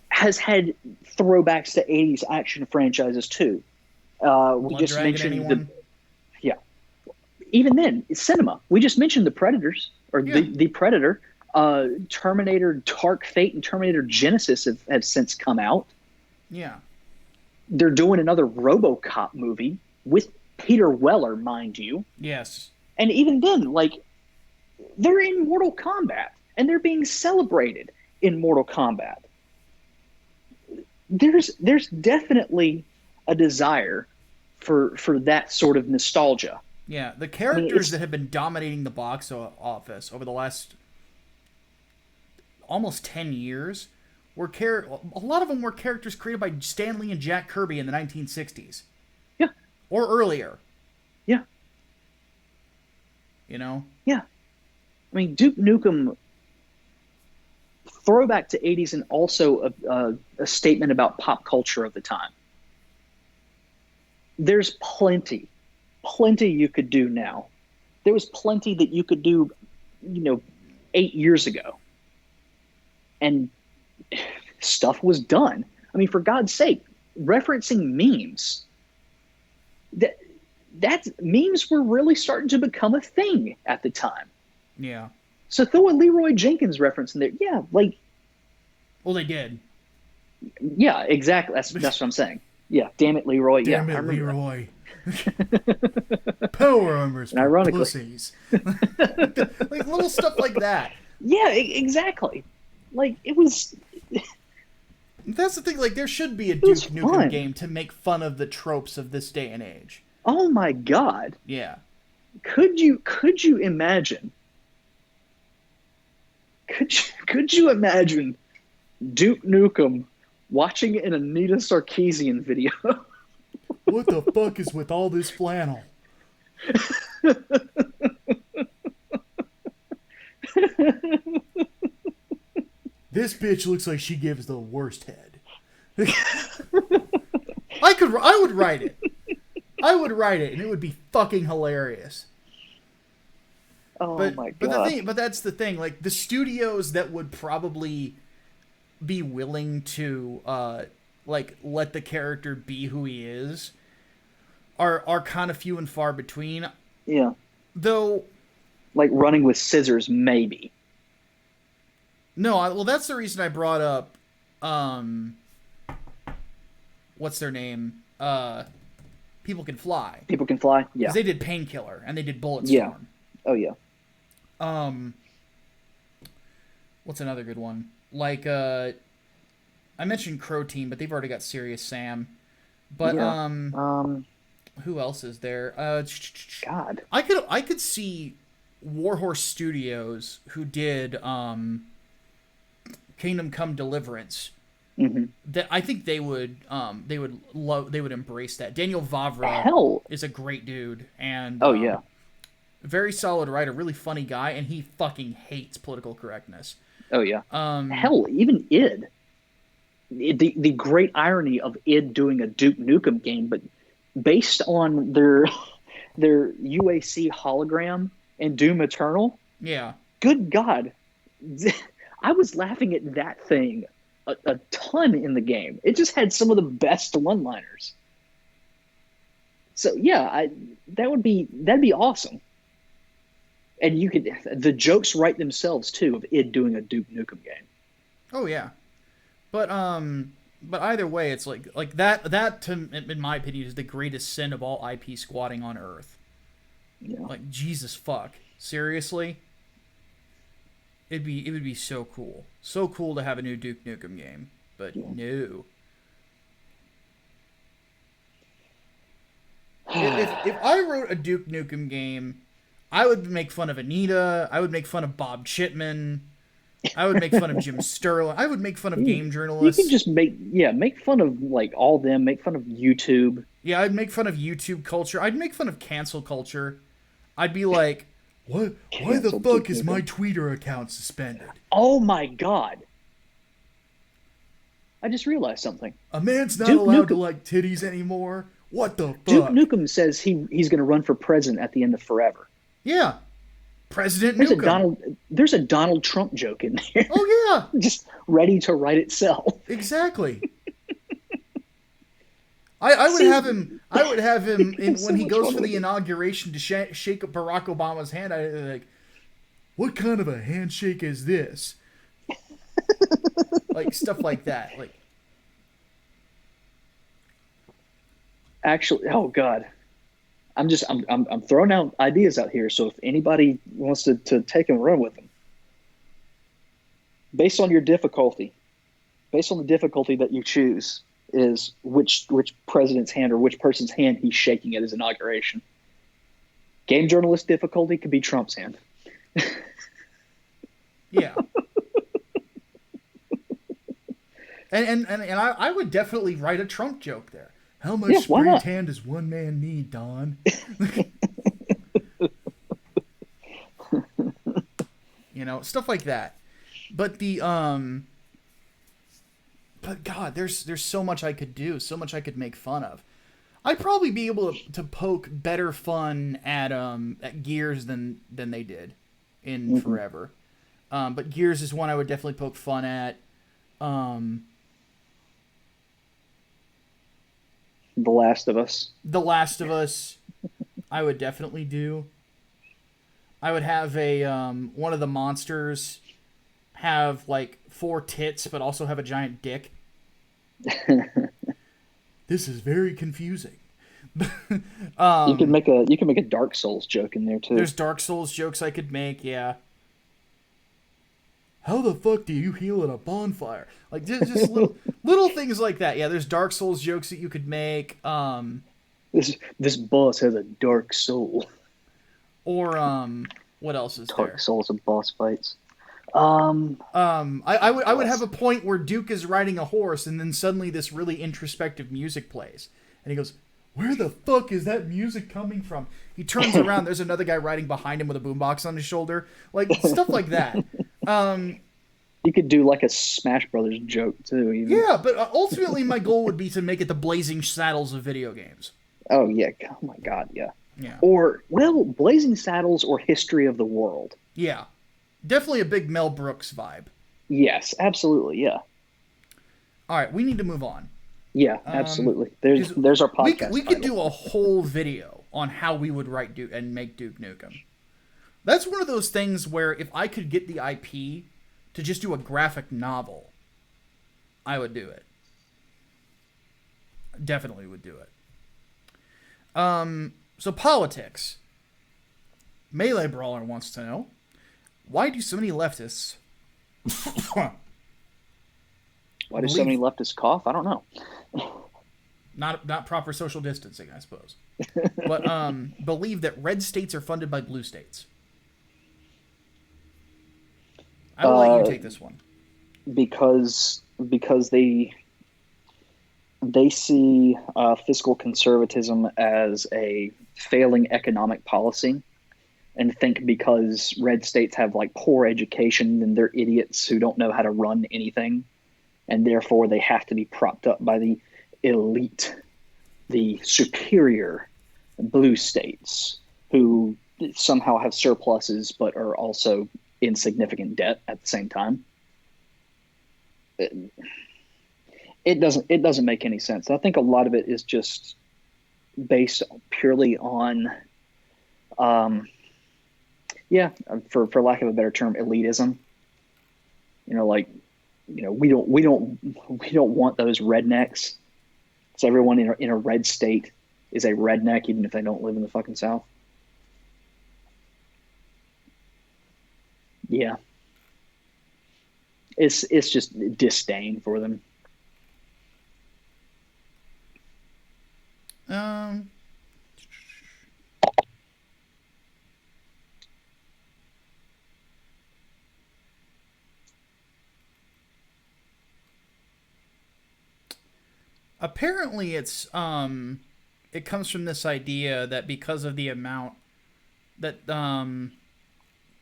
Speaker 2: has had throwbacks to 80s action franchises too. We just mentioned yeah. Even then, it's cinema. We just mentioned the Predators or the Predator. Terminator Dark Fate and Terminator Genesis have since come out.
Speaker 1: Yeah.
Speaker 2: They're doing another RoboCop movie with Peter Weller, mind you.
Speaker 1: Yes.
Speaker 2: And even then, like, they're in Mortal Kombat and they're being celebrated in Mortal Kombat. There's definitely a desire for that sort of nostalgia.
Speaker 1: Yeah, the characters that have been dominating the box office over the last almost 10 years were a lot of them were characters created by Stan Lee and Jack Kirby in the 1960s.
Speaker 2: Yeah.
Speaker 1: Or earlier.
Speaker 2: Yeah.
Speaker 1: You know?
Speaker 2: Yeah. I mean, Duke Nukem, throwback to 80s, and also a statement about pop culture of the time. There's plenty you could do now. There was plenty that you could do, 8 years ago. And stuff was done. I mean, for God's sake, referencing memes. That's memes were really starting to become a thing at the time.
Speaker 1: Yeah.
Speaker 2: So throw a Leroy Jenkins reference in there. Yeah, like.
Speaker 1: Well, they did.
Speaker 2: Yeah, exactly. That's what I'm saying. Yeah, damn it, Leroy.
Speaker 1: Damn it, Leroy. Power armors
Speaker 2: And
Speaker 1: for
Speaker 2: ironically,
Speaker 1: pussies. Like little stuff like that.
Speaker 2: yeah, exactly. Like
Speaker 1: That's the thing. Like there should be a
Speaker 2: it was
Speaker 1: Duke Nukem
Speaker 2: fun.
Speaker 1: game to make fun of the tropes of this day and age.
Speaker 2: Oh my God.
Speaker 1: Yeah.
Speaker 2: Could you imagine? Could you imagine Duke Nukem watching an Anita Sarkeesian video?
Speaker 1: What the fuck is with all this flannel? This bitch looks like she gives the worst head. I would write it. I would write it, and it would be fucking hilarious.
Speaker 2: Oh my God.
Speaker 1: But that's the thing. Like the studios that would probably be willing to like let the character be who he is are kind of few and far between.
Speaker 2: Yeah.
Speaker 1: Though
Speaker 2: Like running with scissors, maybe.
Speaker 1: no, well that's the reason I brought up um what's their name? People Can Fly.
Speaker 2: People Can Fly.
Speaker 1: Because
Speaker 2: Yeah.
Speaker 1: they did Painkiller and they did
Speaker 2: Yeah.
Speaker 1: Bulletstorm.
Speaker 2: Oh yeah.
Speaker 1: Um, what's another good one? Like I mentioned Crow Team, but they've already got Serious Sam. But
Speaker 2: Yeah.
Speaker 1: who else is there?
Speaker 2: God.
Speaker 1: I could see Warhorse Studios who did Kingdom Come Deliverance.
Speaker 2: Hmm.
Speaker 1: That I think they would embrace that. Daniel Vavra
Speaker 2: Hell.
Speaker 1: is a great dude and
Speaker 2: Oh yeah.
Speaker 1: very solid writer, really funny guy, and he fucking hates political correctness.
Speaker 2: Oh yeah.
Speaker 1: Um,
Speaker 2: Hell, even id. The great irony of id doing a Duke Nukem game, but based on their UAC hologram and Doom Eternal.
Speaker 1: yeah,
Speaker 2: Good God, I was laughing at that thing a ton in the game. It just had some of the best one-liners. So yeah, that'd be awesome. And the jokes write themselves too of id doing a Duke Nukem game.
Speaker 1: oh yeah, but either way, it's like that to in my opinion is the greatest sin of all IP squatting on Earth.
Speaker 2: Yeah.
Speaker 1: Like Jesus fuck, seriously, it would be so cool to have a new Duke Nukem game, but
Speaker 2: Yeah.
Speaker 1: no. If I wrote a Duke Nukem game, I would make fun of Anita. I would make fun of Bob Chipman. I would make fun of Jim Sterling. I would make fun of game
Speaker 2: You can
Speaker 1: journalists.
Speaker 2: just make fun of like all them, make fun of YouTube.
Speaker 1: Yeah, I'd make fun of YouTube culture. I'd make fun of cancel culture. I'd be like, what? Why the
Speaker 2: Cancel
Speaker 1: fuck
Speaker 2: Duke
Speaker 1: is
Speaker 2: Nukem.
Speaker 1: my Twitter account suspended?
Speaker 2: Oh my God. I just realized something.
Speaker 1: A man's not
Speaker 2: Duke
Speaker 1: allowed to
Speaker 2: Nukem
Speaker 1: like titties anymore. What the
Speaker 2: Duke
Speaker 1: fuck?
Speaker 2: Nukem says he's going to run for president at the end of Forever.
Speaker 1: Yeah, President
Speaker 2: There's
Speaker 1: Nukem.
Speaker 2: there's a Donald Trump joke in there,
Speaker 1: Oh yeah,
Speaker 2: just ready to write itself.
Speaker 1: exactly. I would
Speaker 2: See,
Speaker 1: have him. I would have him in,
Speaker 2: so
Speaker 1: when he
Speaker 2: much
Speaker 1: goes
Speaker 2: fun
Speaker 1: for
Speaker 2: with
Speaker 1: the
Speaker 2: it.
Speaker 1: inauguration to shake Barack Obama's hand. I like, what kind of a handshake is this? Like stuff like that. Like,
Speaker 2: Actually, oh God, I'm throwing out ideas out here. So if anybody wants to take and run with them, based on your difficulty, based on the difficulty that you choose, is which president's hand or which person's hand he's shaking at his inauguration. Game journalist difficulty could be Trump's hand.
Speaker 1: yeah. And I would definitely write a Trump joke there. How much
Speaker 2: Yeah, why
Speaker 1: spray
Speaker 2: not?
Speaker 1: tan does one man need, Don? You know, stuff like that. But but God, there's so much I could do, so much I could make fun of. I'd probably be able to poke better fun at Gears than they did in Forever. But Gears is one I would definitely poke fun at.
Speaker 2: The Last of Us.
Speaker 1: The Last of Us, I would definitely do. I would have a one of the monsters have like 4 tits, but also have a giant dick. This is very confusing. um,
Speaker 2: you can make a Dark Souls joke in there too.
Speaker 1: there's Dark Souls jokes I could make. Yeah. How the fuck do you heal at a bonfire? Like just little things like that. Yeah, there's Dark Souls jokes that you could make.
Speaker 2: This boss has a dark soul.
Speaker 1: Or what else is
Speaker 2: Dark
Speaker 1: there?
Speaker 2: Souls and boss fights. Um,
Speaker 1: I would have
Speaker 2: else?
Speaker 1: a point where Duke is riding a horse, and then suddenly this really introspective music plays, and he goes, "Where the fuck is that music coming from?" He turns around. There's another guy riding behind him with a boombox on his shoulder, like stuff like that. Um,
Speaker 2: You could do like a Smash Brothers joke too, even.
Speaker 1: yeah, but ultimately my goal would be to make it the Blazing Saddles of video games.
Speaker 2: Oh yeah, oh my God, yeah.
Speaker 1: Yeah,
Speaker 2: Or well, Blazing Saddles or History of the World.
Speaker 1: yeah, definitely a big Mel Brooks vibe.
Speaker 2: Yes, absolutely, yeah,
Speaker 1: All right, we need to move on.
Speaker 2: yeah,
Speaker 1: Um,
Speaker 2: absolutely.
Speaker 1: because
Speaker 2: There's our
Speaker 1: we
Speaker 2: podcast
Speaker 1: could
Speaker 2: title.
Speaker 1: do a whole video on how we would write Duke and make Duke Nukem. That's one of those things where if I could get the IP to just do a graphic novel, I would do it. Definitely would do it. So politics. Melee Brawler wants to know, why do so many leftists
Speaker 2: Why do so many
Speaker 1: believe
Speaker 2: leftists cough? I don't know.
Speaker 1: not proper social distancing, I suppose, but believe that red states are funded by blue states? I will let you
Speaker 2: Uh,
Speaker 1: take this one.
Speaker 2: because they see fiscal conservatism as a failing economic policy, and think because red states have like poor education, then they're idiots who don't know how to run anything, and therefore they have to be propped up by the elite, the superior blue states who somehow have surpluses but are also in significant debt at the same time. It doesn't make any sense. I think a lot of it is just based purely on um, yeah, for lack of a better term, elitism. Like, we don't want those rednecks. So everyone in a red state is a redneck, even if they don't live in the fucking South. Yeah, it's just disdain for them.
Speaker 1: Um, apparently it comes from this idea that because of the amount that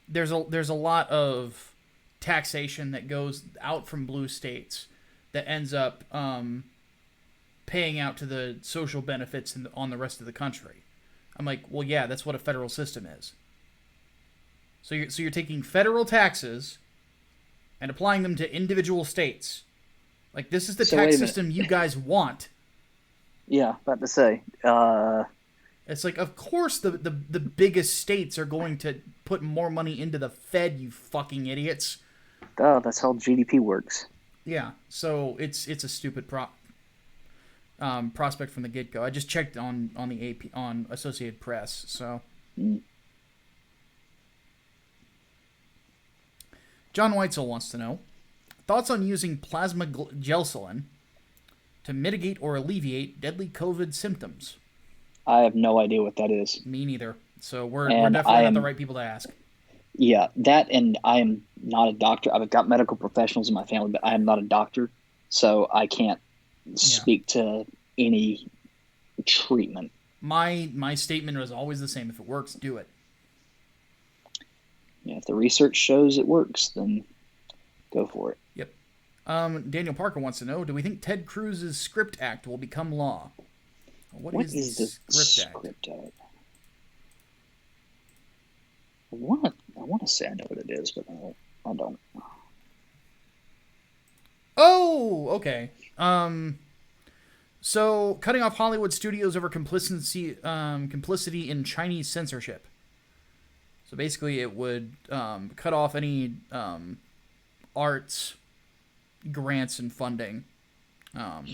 Speaker 1: there's a lot of taxation that goes out from blue states that ends up paying out to the social benefits on the rest of the country. I'm like, well, yeah, that's what a federal system is. So you're taking federal taxes and applying them to individual states. Like, this is the
Speaker 2: So wait
Speaker 1: tax
Speaker 2: a minute.
Speaker 1: system you guys want.
Speaker 2: Yeah, about to say.
Speaker 1: It's like, of course, the biggest states are going to put more money into the Fed, you fucking idiots.
Speaker 2: That's how GDP works.
Speaker 1: Yeah, so it's a stupid prospect from the get go. I just checked on the AP on Associated Press. So
Speaker 2: Mm.
Speaker 1: John Weitzel wants to know thoughts on using plasma gelsulin to mitigate or alleviate deadly COVID symptoms.
Speaker 2: I have no idea what that is,
Speaker 1: Me neither. So we're
Speaker 2: and
Speaker 1: definitely
Speaker 2: I
Speaker 1: not the
Speaker 2: am
Speaker 1: right people to ask.
Speaker 2: yeah that, and I am not a doctor. I've got medical professionals in my family, but I am not a doctor, so I can't
Speaker 1: Yeah.
Speaker 2: speak to any treatment.
Speaker 1: My statement was always the same. If it works, do it.
Speaker 2: If the research shows it works, then go for it.
Speaker 1: Yep. Daniel Parker wants to know: do we think Ted Cruz's Script Act will become law? What
Speaker 2: What
Speaker 1: is the
Speaker 2: is the
Speaker 1: Script Act?
Speaker 2: script of? I want to say I know what it is, but I don't.
Speaker 1: Oh, okay. So cutting off Hollywood studios over complicity in Chinese censorship. So basically, it would cut off any arts grants and funding. Um,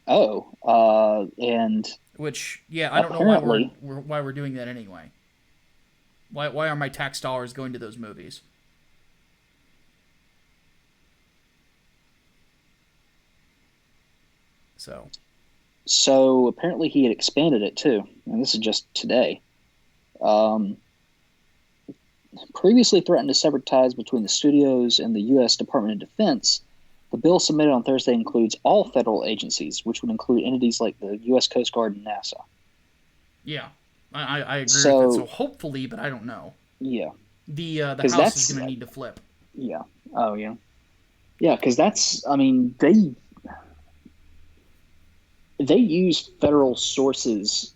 Speaker 2: Oh, and
Speaker 1: Which, yeah, I don't know why
Speaker 2: Apparently,
Speaker 1: why we're doing that anyway. Why are my tax dollars going to those movies? So,
Speaker 2: so apparently he had expanded it too, and this is just today. Um, Previously threatened to sever ties between the studios and the U.S. Department of Defense, the bill submitted on Thursday includes all federal agencies, which would include entities like the U.S. Coast Guard and NASA.
Speaker 1: yeah, I agree with it. So
Speaker 2: So,
Speaker 1: hopefully, but I don't know.
Speaker 2: yeah,
Speaker 1: The
Speaker 2: because
Speaker 1: House is
Speaker 2: that's,
Speaker 1: going to need to flip.
Speaker 2: yeah, oh, yeah. Yeah, because that's, I mean, they use federal sources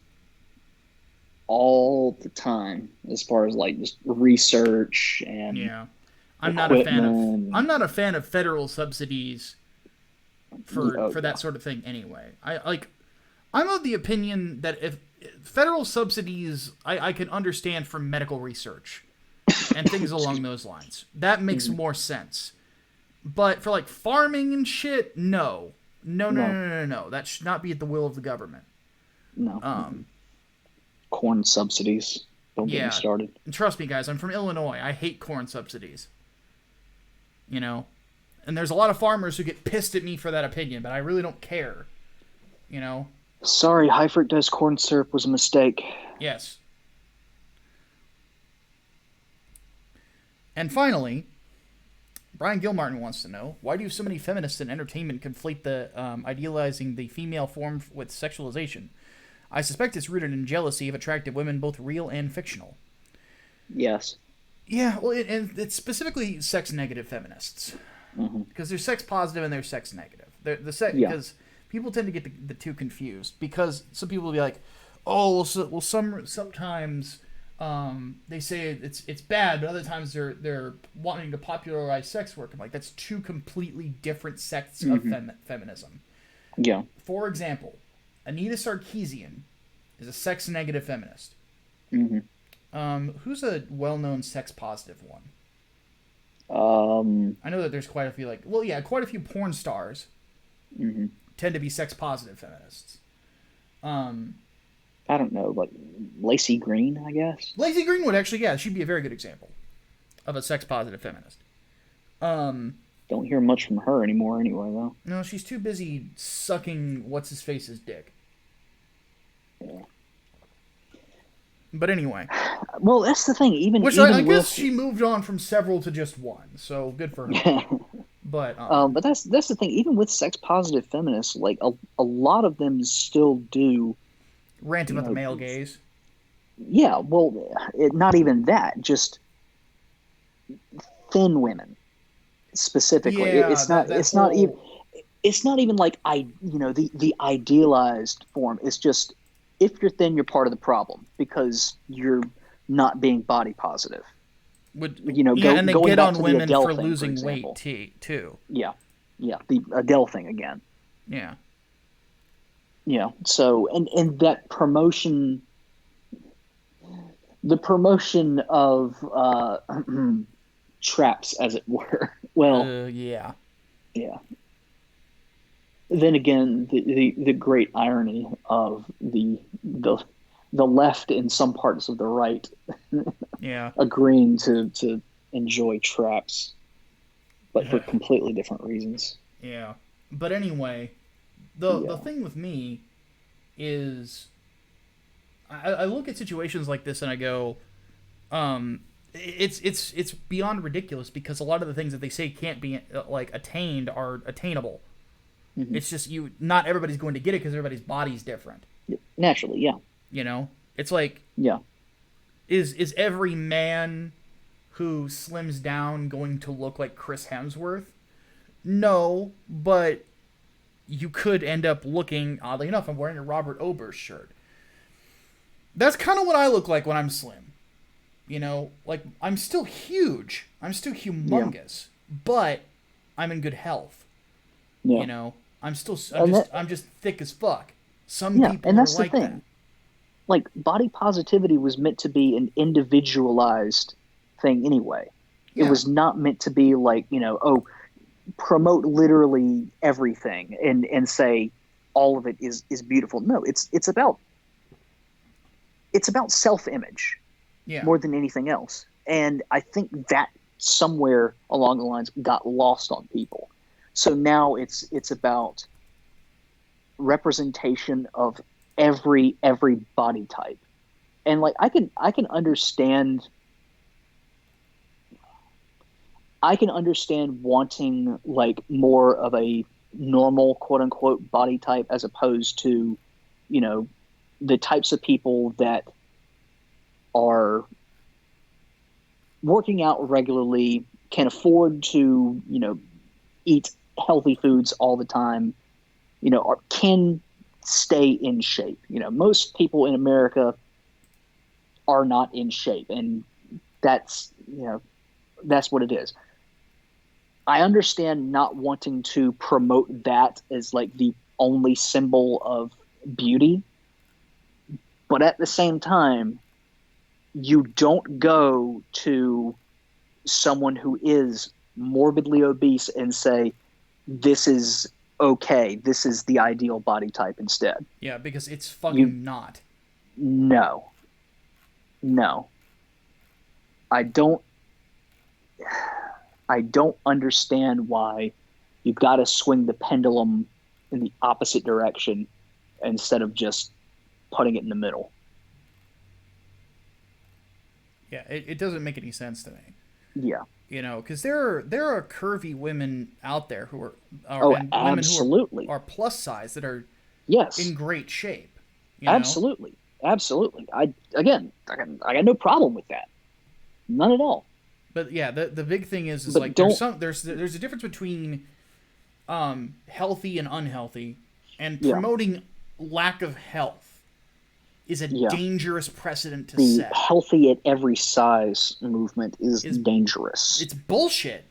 Speaker 2: all the time as far as like just research and
Speaker 1: Yeah, I'm
Speaker 2: equipment.
Speaker 1: not a fan of federal subsidies
Speaker 2: Oh,
Speaker 1: for
Speaker 2: yeah.
Speaker 1: that sort of thing anyway. I'm of the opinion that if federal subsidies I can understand for medical research and things along those lines. That makes
Speaker 2: Mhm.
Speaker 1: more sense. But for like farming and shit, no. No, no,
Speaker 2: No,
Speaker 1: no, no, no, no. That should not be at the will of the government.
Speaker 2: no.
Speaker 1: Um,
Speaker 2: Corn subsidies. Don't get me
Speaker 1: yeah.
Speaker 2: started.
Speaker 1: And trust me, guys, I'm from Illinois. I hate corn subsidies. You know? And there's a lot of farmers who get pissed at me for that opinion, but I really don't care. You know?
Speaker 2: Sorry, high fructose corn syrup was a mistake.
Speaker 1: Yes. And finally, Brian Gilmartin wants to know, why do so many feminists in entertainment conflate the idealizing the female form with sexualization? I suspect it's rooted in jealousy of attractive women, both real and fictional.
Speaker 2: Yes.
Speaker 1: Yeah, well, and it's specifically sex negative feminists
Speaker 2: Hmm.
Speaker 1: because they're sex positive and they're sex negative. They're the sex
Speaker 2: Yeah.
Speaker 1: because people tend to get the two confused because some people will be like, oh, sometimes they say it's bad, but other times they're wanting to popularize sex work. I'm like, that's two completely different sects of
Speaker 2: Hmm.
Speaker 1: feminism.
Speaker 2: Yeah.
Speaker 1: For example, Anita Sarkeesian is a sex negative feminist.
Speaker 2: Hmm.
Speaker 1: Who's a well known sex positive one?
Speaker 2: Um.
Speaker 1: I know that there's quite a few well, yeah, quite a few porn stars
Speaker 2: Hmm.
Speaker 1: tend to be sex positive feminists. Um,
Speaker 2: I don't know, like Lacey Green, I guess.
Speaker 1: Lacey Greenwood actually, yeah, she'd be a very good example of a sex positive feminist. Um,
Speaker 2: Don't hear much from her anymore, anyway, though.
Speaker 1: no, she's too busy sucking what's his face's dick.
Speaker 2: Yeah.
Speaker 1: But anyway,
Speaker 2: Well, that's the thing. Even
Speaker 1: which I
Speaker 2: even
Speaker 1: guess
Speaker 2: with,
Speaker 1: she moved on from several to just one, so good for her. But
Speaker 2: but that's the thing. Even with sex positive feminists, like a lot of them still do,
Speaker 1: rant
Speaker 2: you
Speaker 1: about the
Speaker 2: know,
Speaker 1: male gaze.
Speaker 2: yeah. Well, not even that. Just thin women specifically.
Speaker 1: Yeah, that
Speaker 2: It's not even.
Speaker 1: whole
Speaker 2: It's not even like the idealized form. It's just if you're thin, you're part of the problem because you're not being body positive.
Speaker 1: would yeah,
Speaker 2: Go
Speaker 1: and they
Speaker 2: going
Speaker 1: get
Speaker 2: back
Speaker 1: on
Speaker 2: to the
Speaker 1: women
Speaker 2: Adele
Speaker 1: for
Speaker 2: thing, for
Speaker 1: losing weight
Speaker 2: example.
Speaker 1: too.
Speaker 2: Yeah, yeah, the Adele thing again.
Speaker 1: Yeah,
Speaker 2: Yeah. So and that promotion, the promotion of traps, as it were. Well,
Speaker 1: yeah,
Speaker 2: yeah. Then again, the great irony of the left and some parts of the right
Speaker 1: yeah.
Speaker 2: agreeing to enjoy traps, but for completely different reasons.
Speaker 1: Yeah. But anyway, the
Speaker 2: Yeah.
Speaker 1: thing with me is I look at situations like this and I go, it's beyond ridiculous because a lot of the things that they say can't be like attained are attainable.
Speaker 2: Hmm.
Speaker 1: It's just not everybody's going to get it because everybody's body's different.
Speaker 2: Naturally, yeah.
Speaker 1: You know, it's like
Speaker 2: Yeah.
Speaker 1: is every man who slims down going to look like Chris Hemsworth? No, but you could end up looking, oddly enough, I'm wearing a Robert Oberst shirt. That's kind of what I look like when I'm slim. You know, like I'm still huge. I'm still
Speaker 2: Yeah.
Speaker 1: humongous, but I'm in good health.
Speaker 2: Yeah.
Speaker 1: You know,
Speaker 2: And that,
Speaker 1: I'm just thick as fuck. Some
Speaker 2: yeah, and
Speaker 1: people are
Speaker 2: that's the
Speaker 1: like that.
Speaker 2: thing. Like body positivity was meant to be an individualized thing anyway. It
Speaker 1: Yeah.
Speaker 2: was not meant to be like, oh, promote literally everything and say all of it is beautiful. No, it's about it's about self-image
Speaker 1: Yeah.
Speaker 2: more than anything else. And I think that somewhere along the lines got lost on people. So now it's about representation of every body type. And like I can understand wanting like more of a normal quote unquote body type as opposed to, you know, the types of people that are working out regularly, can afford to, you know, eat healthy foods all the time, you know, can stay in shape. You know, most people in America are not in shape, and that's, you know, that's what it is. I understand not wanting to promote that as like the only symbol of beauty, but at the same time, you don't go to someone who is morbidly obese and say, this is okay, this is the ideal body type instead.
Speaker 1: Yeah, because it's
Speaker 2: You,
Speaker 1: fucking not.
Speaker 2: no, no. I don't, I don't understand why you've got to swing the pendulum in the opposite direction instead of just putting it in the middle.
Speaker 1: Yeah, it doesn't make any sense to me.
Speaker 2: Yeah.
Speaker 1: You know, because there are curvy women out there who are
Speaker 2: Oh,
Speaker 1: and women who
Speaker 2: absolutely.
Speaker 1: are plus size that are in
Speaker 2: Yes.
Speaker 1: great shape. You know,
Speaker 2: Absolutely. Absolutely. I got no problem with that. None at all.
Speaker 1: but yeah, the big thing is
Speaker 2: But
Speaker 1: like there's
Speaker 2: don't.
Speaker 1: some there's a difference between healthy and unhealthy, and
Speaker 2: Yeah.
Speaker 1: promoting lack of health is a
Speaker 2: Yeah.
Speaker 1: dangerous precedent to
Speaker 2: The
Speaker 1: set.
Speaker 2: healthy at every size movement is
Speaker 1: Is
Speaker 2: dangerous.
Speaker 1: It's bullshit.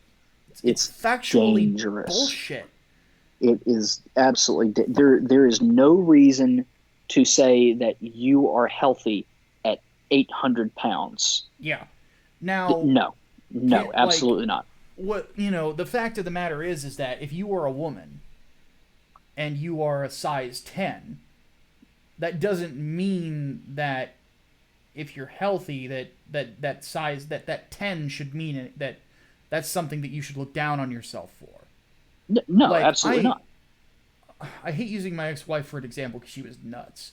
Speaker 1: It's
Speaker 2: It's
Speaker 1: factually
Speaker 2: dangerous.
Speaker 1: bullshit.
Speaker 2: It is absolutely there is no reason to say that you are healthy at 800 pounds.
Speaker 1: Yeah. Now,
Speaker 2: No, no,
Speaker 1: can't like
Speaker 2: absolutely not.
Speaker 1: what you know. The fact of the matter is that if you are a woman and you are a size 10, that doesn't mean that if you're healthy that size that 10 should mean that that's something that you should look down on yourself for.
Speaker 2: No,
Speaker 1: Like
Speaker 2: absolutely not.
Speaker 1: I hate using my ex-wife for an example because she was nuts.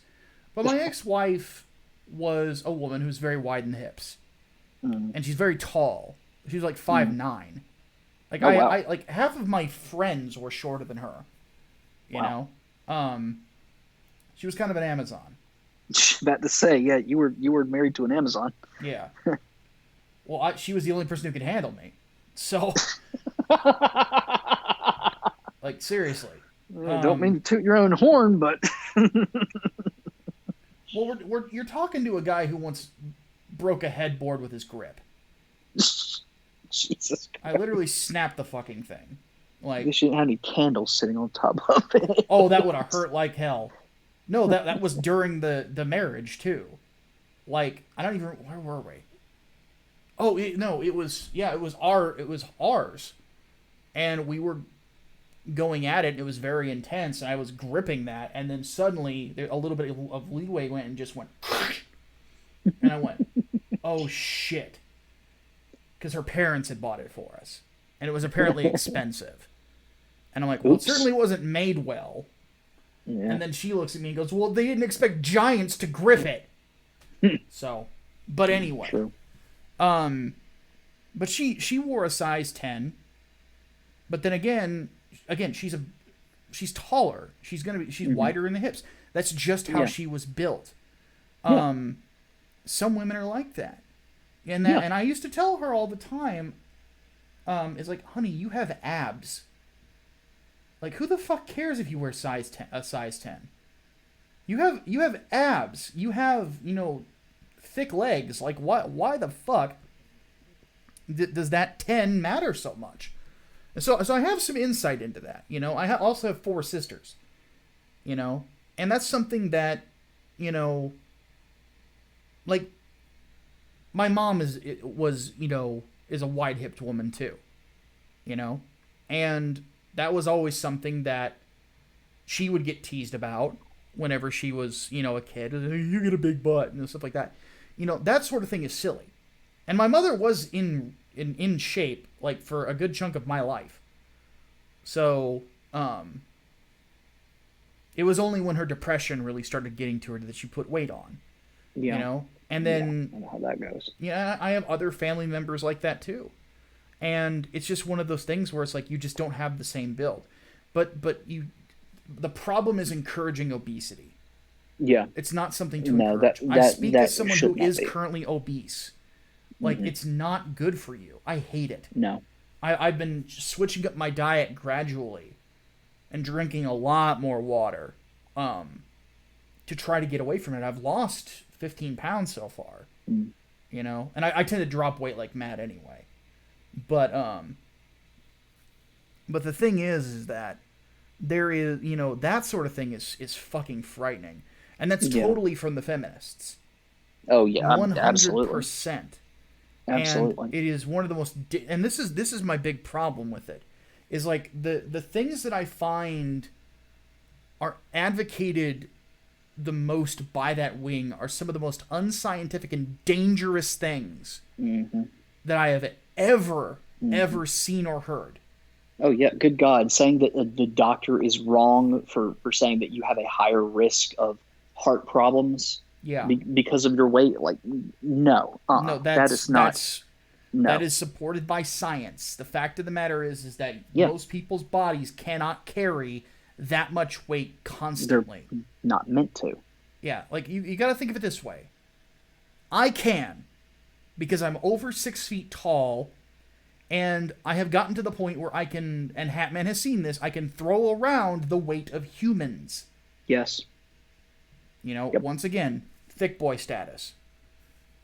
Speaker 1: But my ex-wife was a woman who was very wide in the hips,
Speaker 2: Mm.
Speaker 1: and she's very tall. She was like
Speaker 2: Mm.
Speaker 1: 5'9". Like
Speaker 2: Oh wow,
Speaker 1: I like half of my friends were shorter than her. You
Speaker 2: wow.
Speaker 1: know, um, she was kind of an Amazon.
Speaker 2: About to say, yeah, you were married to an Amazon.
Speaker 1: Yeah. Well, she was the only person who could handle me. So, like, seriously.
Speaker 2: Don't mean to toot your own horn, but
Speaker 1: Well, you're talking to a guy who once broke a headboard with his grip.
Speaker 2: Jesus
Speaker 1: I
Speaker 2: Christ.
Speaker 1: literally snapped the fucking thing.
Speaker 2: I
Speaker 1: Like,
Speaker 2: guess you didn't have any candles sitting on top of it.
Speaker 1: oh, that would have hurt like hell. No, that was during the marriage too. Like, I don't even where were we? Oh, no, it was yeah, it was ours, and we were going at it. And it was very intense. And I was gripping that, and then suddenly a little bit of leeway went and just went, and I went, oh shit, because her parents had bought it for us, and it was apparently expensive. And I'm like, well, it
Speaker 2: Oops.
Speaker 1: certainly wasn't made well.
Speaker 2: Yeah.
Speaker 1: And then she looks at me and goes, well, they didn't expect giants to grip it. So, but anyway,
Speaker 2: True.
Speaker 1: but she wore a size 10. But then again, she's taller. She's
Speaker 2: Mm-hmm.
Speaker 1: wider in the hips. That's just how
Speaker 2: Yeah.
Speaker 1: she was built.
Speaker 2: Yeah.
Speaker 1: Some women are like that.
Speaker 2: Yeah.
Speaker 1: And I used to tell her all the time, it's like, honey, you have abs. Like, who the fuck cares if you wear a size 10? You have abs. You have, thick legs. Like, why the fuck does that 10 matter so much? And so I have some insight into that. I also have 4 sisters. And that's something that, like, my mom is a wide hipped woman too. And that was always something that she would get teased about, whenever she was, a kid. You get a big butt and stuff like that. That sort of thing is silly. And my mother was in shape, like, for a good chunk of my life. So, it was only when her depression really started getting to her that she put weight on.
Speaker 2: Yeah.
Speaker 1: And then,
Speaker 2: I know how that goes.
Speaker 1: Yeah, I have other family members like that too. And it's just one of those things where it's like you just don't have the same build. But the problem is encouraging obesity.
Speaker 2: Yeah.
Speaker 1: It's not something to encourage. I speak as someone who is currently obese. Like, it's not good for you. I hate it.
Speaker 2: No.
Speaker 1: I've been switching up my diet gradually and drinking a lot more water to try to get away from it. I've lost 15 pounds so far. And I tend to drop weight like mad anyway. But the thing is that there is, that sort of thing is fucking frightening. And that's totally from the feminists.
Speaker 2: Oh, yeah.
Speaker 1: 100%.
Speaker 2: Absolutely.
Speaker 1: And it is one of the most, and this is my big problem with it, is like the things that I find are advocated the most by that wing are some of the most unscientific and dangerous things that I have ever seen or heard.
Speaker 2: Oh, yeah. Good God. Saying that the doctor is wrong for saying that you have a higher risk of heart problems because of your weight. Like, no.
Speaker 1: No,
Speaker 2: that is not.
Speaker 1: That is supported by science. The fact of the matter is that most people's bodies cannot carry that much weight constantly.
Speaker 2: They're not meant to.
Speaker 1: Yeah, like you got to think of it this way. I can, because I'm over 6 feet tall, and I have gotten to the point where I can, and Hatman has seen this, I can throw around the weight of humans.
Speaker 2: Yes.
Speaker 1: Once again, thick boy status.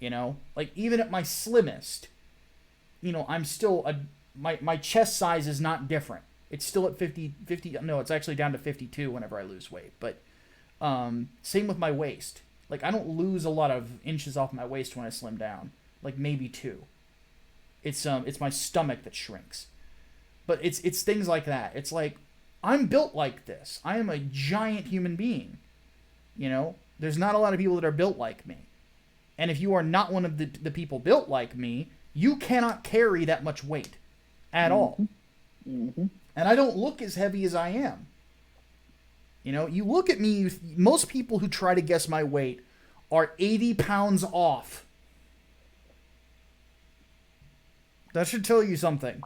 Speaker 1: Like even at my slimmest, I'm still my chest size is not different. It's still at 50, no, it's actually down to 52 whenever I lose weight. But same with my waist. Like, I don't lose a lot of inches off my waist when I slim down. Like, maybe 2. It's my stomach that shrinks. But it's things like that. It's like, I'm built like this. I am a giant human being. There's not a lot of people that are built like me. And if you are not one of the people built like me, you cannot carry that much weight at all. And I don't look as heavy as I am. You look at me, most people who try to guess my weight are 80 pounds off. That should tell you something.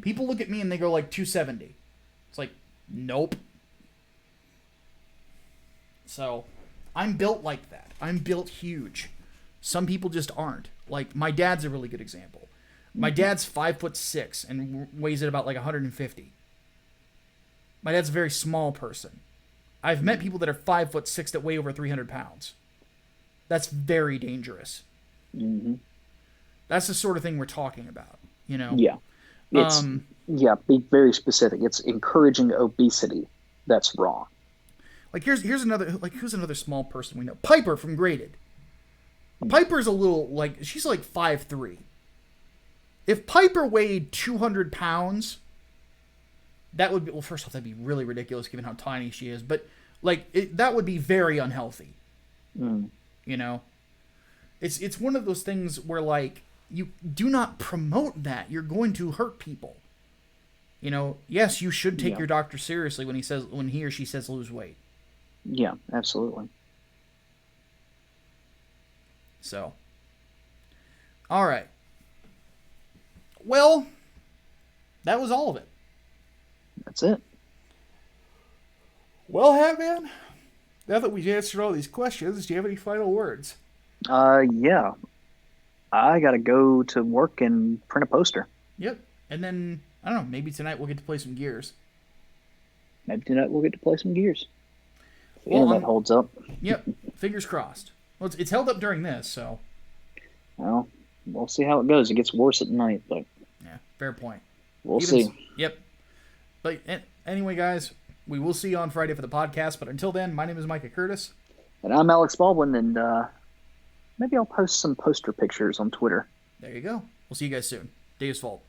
Speaker 1: People look at me and they go like 270. It's like, nope. So, I'm built like that. I'm built huge. Some people just aren't. Like, my dad's a really good example. My dad's 5'6" and weighs at about like 150. My dad's a very small person. I've met people that are 5'6" that weigh over 300 pounds. That's very dangerous. That's the sort of thing we're talking about,
Speaker 2: Yeah. It's, be very specific. It's encouraging obesity. That's wrong.
Speaker 1: Like, who's another small person we know? Piper from Graded. Piper's a little, like, she's like 5'3". If Piper weighed 200 pounds, that would be, well, first off, that'd be really ridiculous given how tiny she is, but, like, that would be very unhealthy. It's one of those things where, like, you do not promote that. You're going to hurt people. Yes, you should take your doctor seriously when he or she says lose weight.
Speaker 2: Yeah, absolutely.
Speaker 1: So, all right. Well, that was all of it.
Speaker 2: That's it.
Speaker 1: Well, Hatman, now that we've answered all these questions, do you have any final words?
Speaker 2: Yeah. I gotta go to work and print a poster.
Speaker 1: Yep. And then, I don't know, maybe tonight we'll get to play some Gears.
Speaker 2: If the internet holds up.
Speaker 1: Yep. Fingers crossed. Well, it's held up during this, so.
Speaker 2: Well, we'll see how it goes. It gets worse at night, but.
Speaker 1: Yeah, fair point.
Speaker 2: We'll see.
Speaker 1: Yep. But anyway, guys, we will see you on Friday for the podcast. But until then, my name is Micah Curtis.
Speaker 2: And I'm Alex Baldwin, and maybe I'll post some poster pictures on Twitter.
Speaker 1: There you go. We'll see you guys soon. Davis Fault.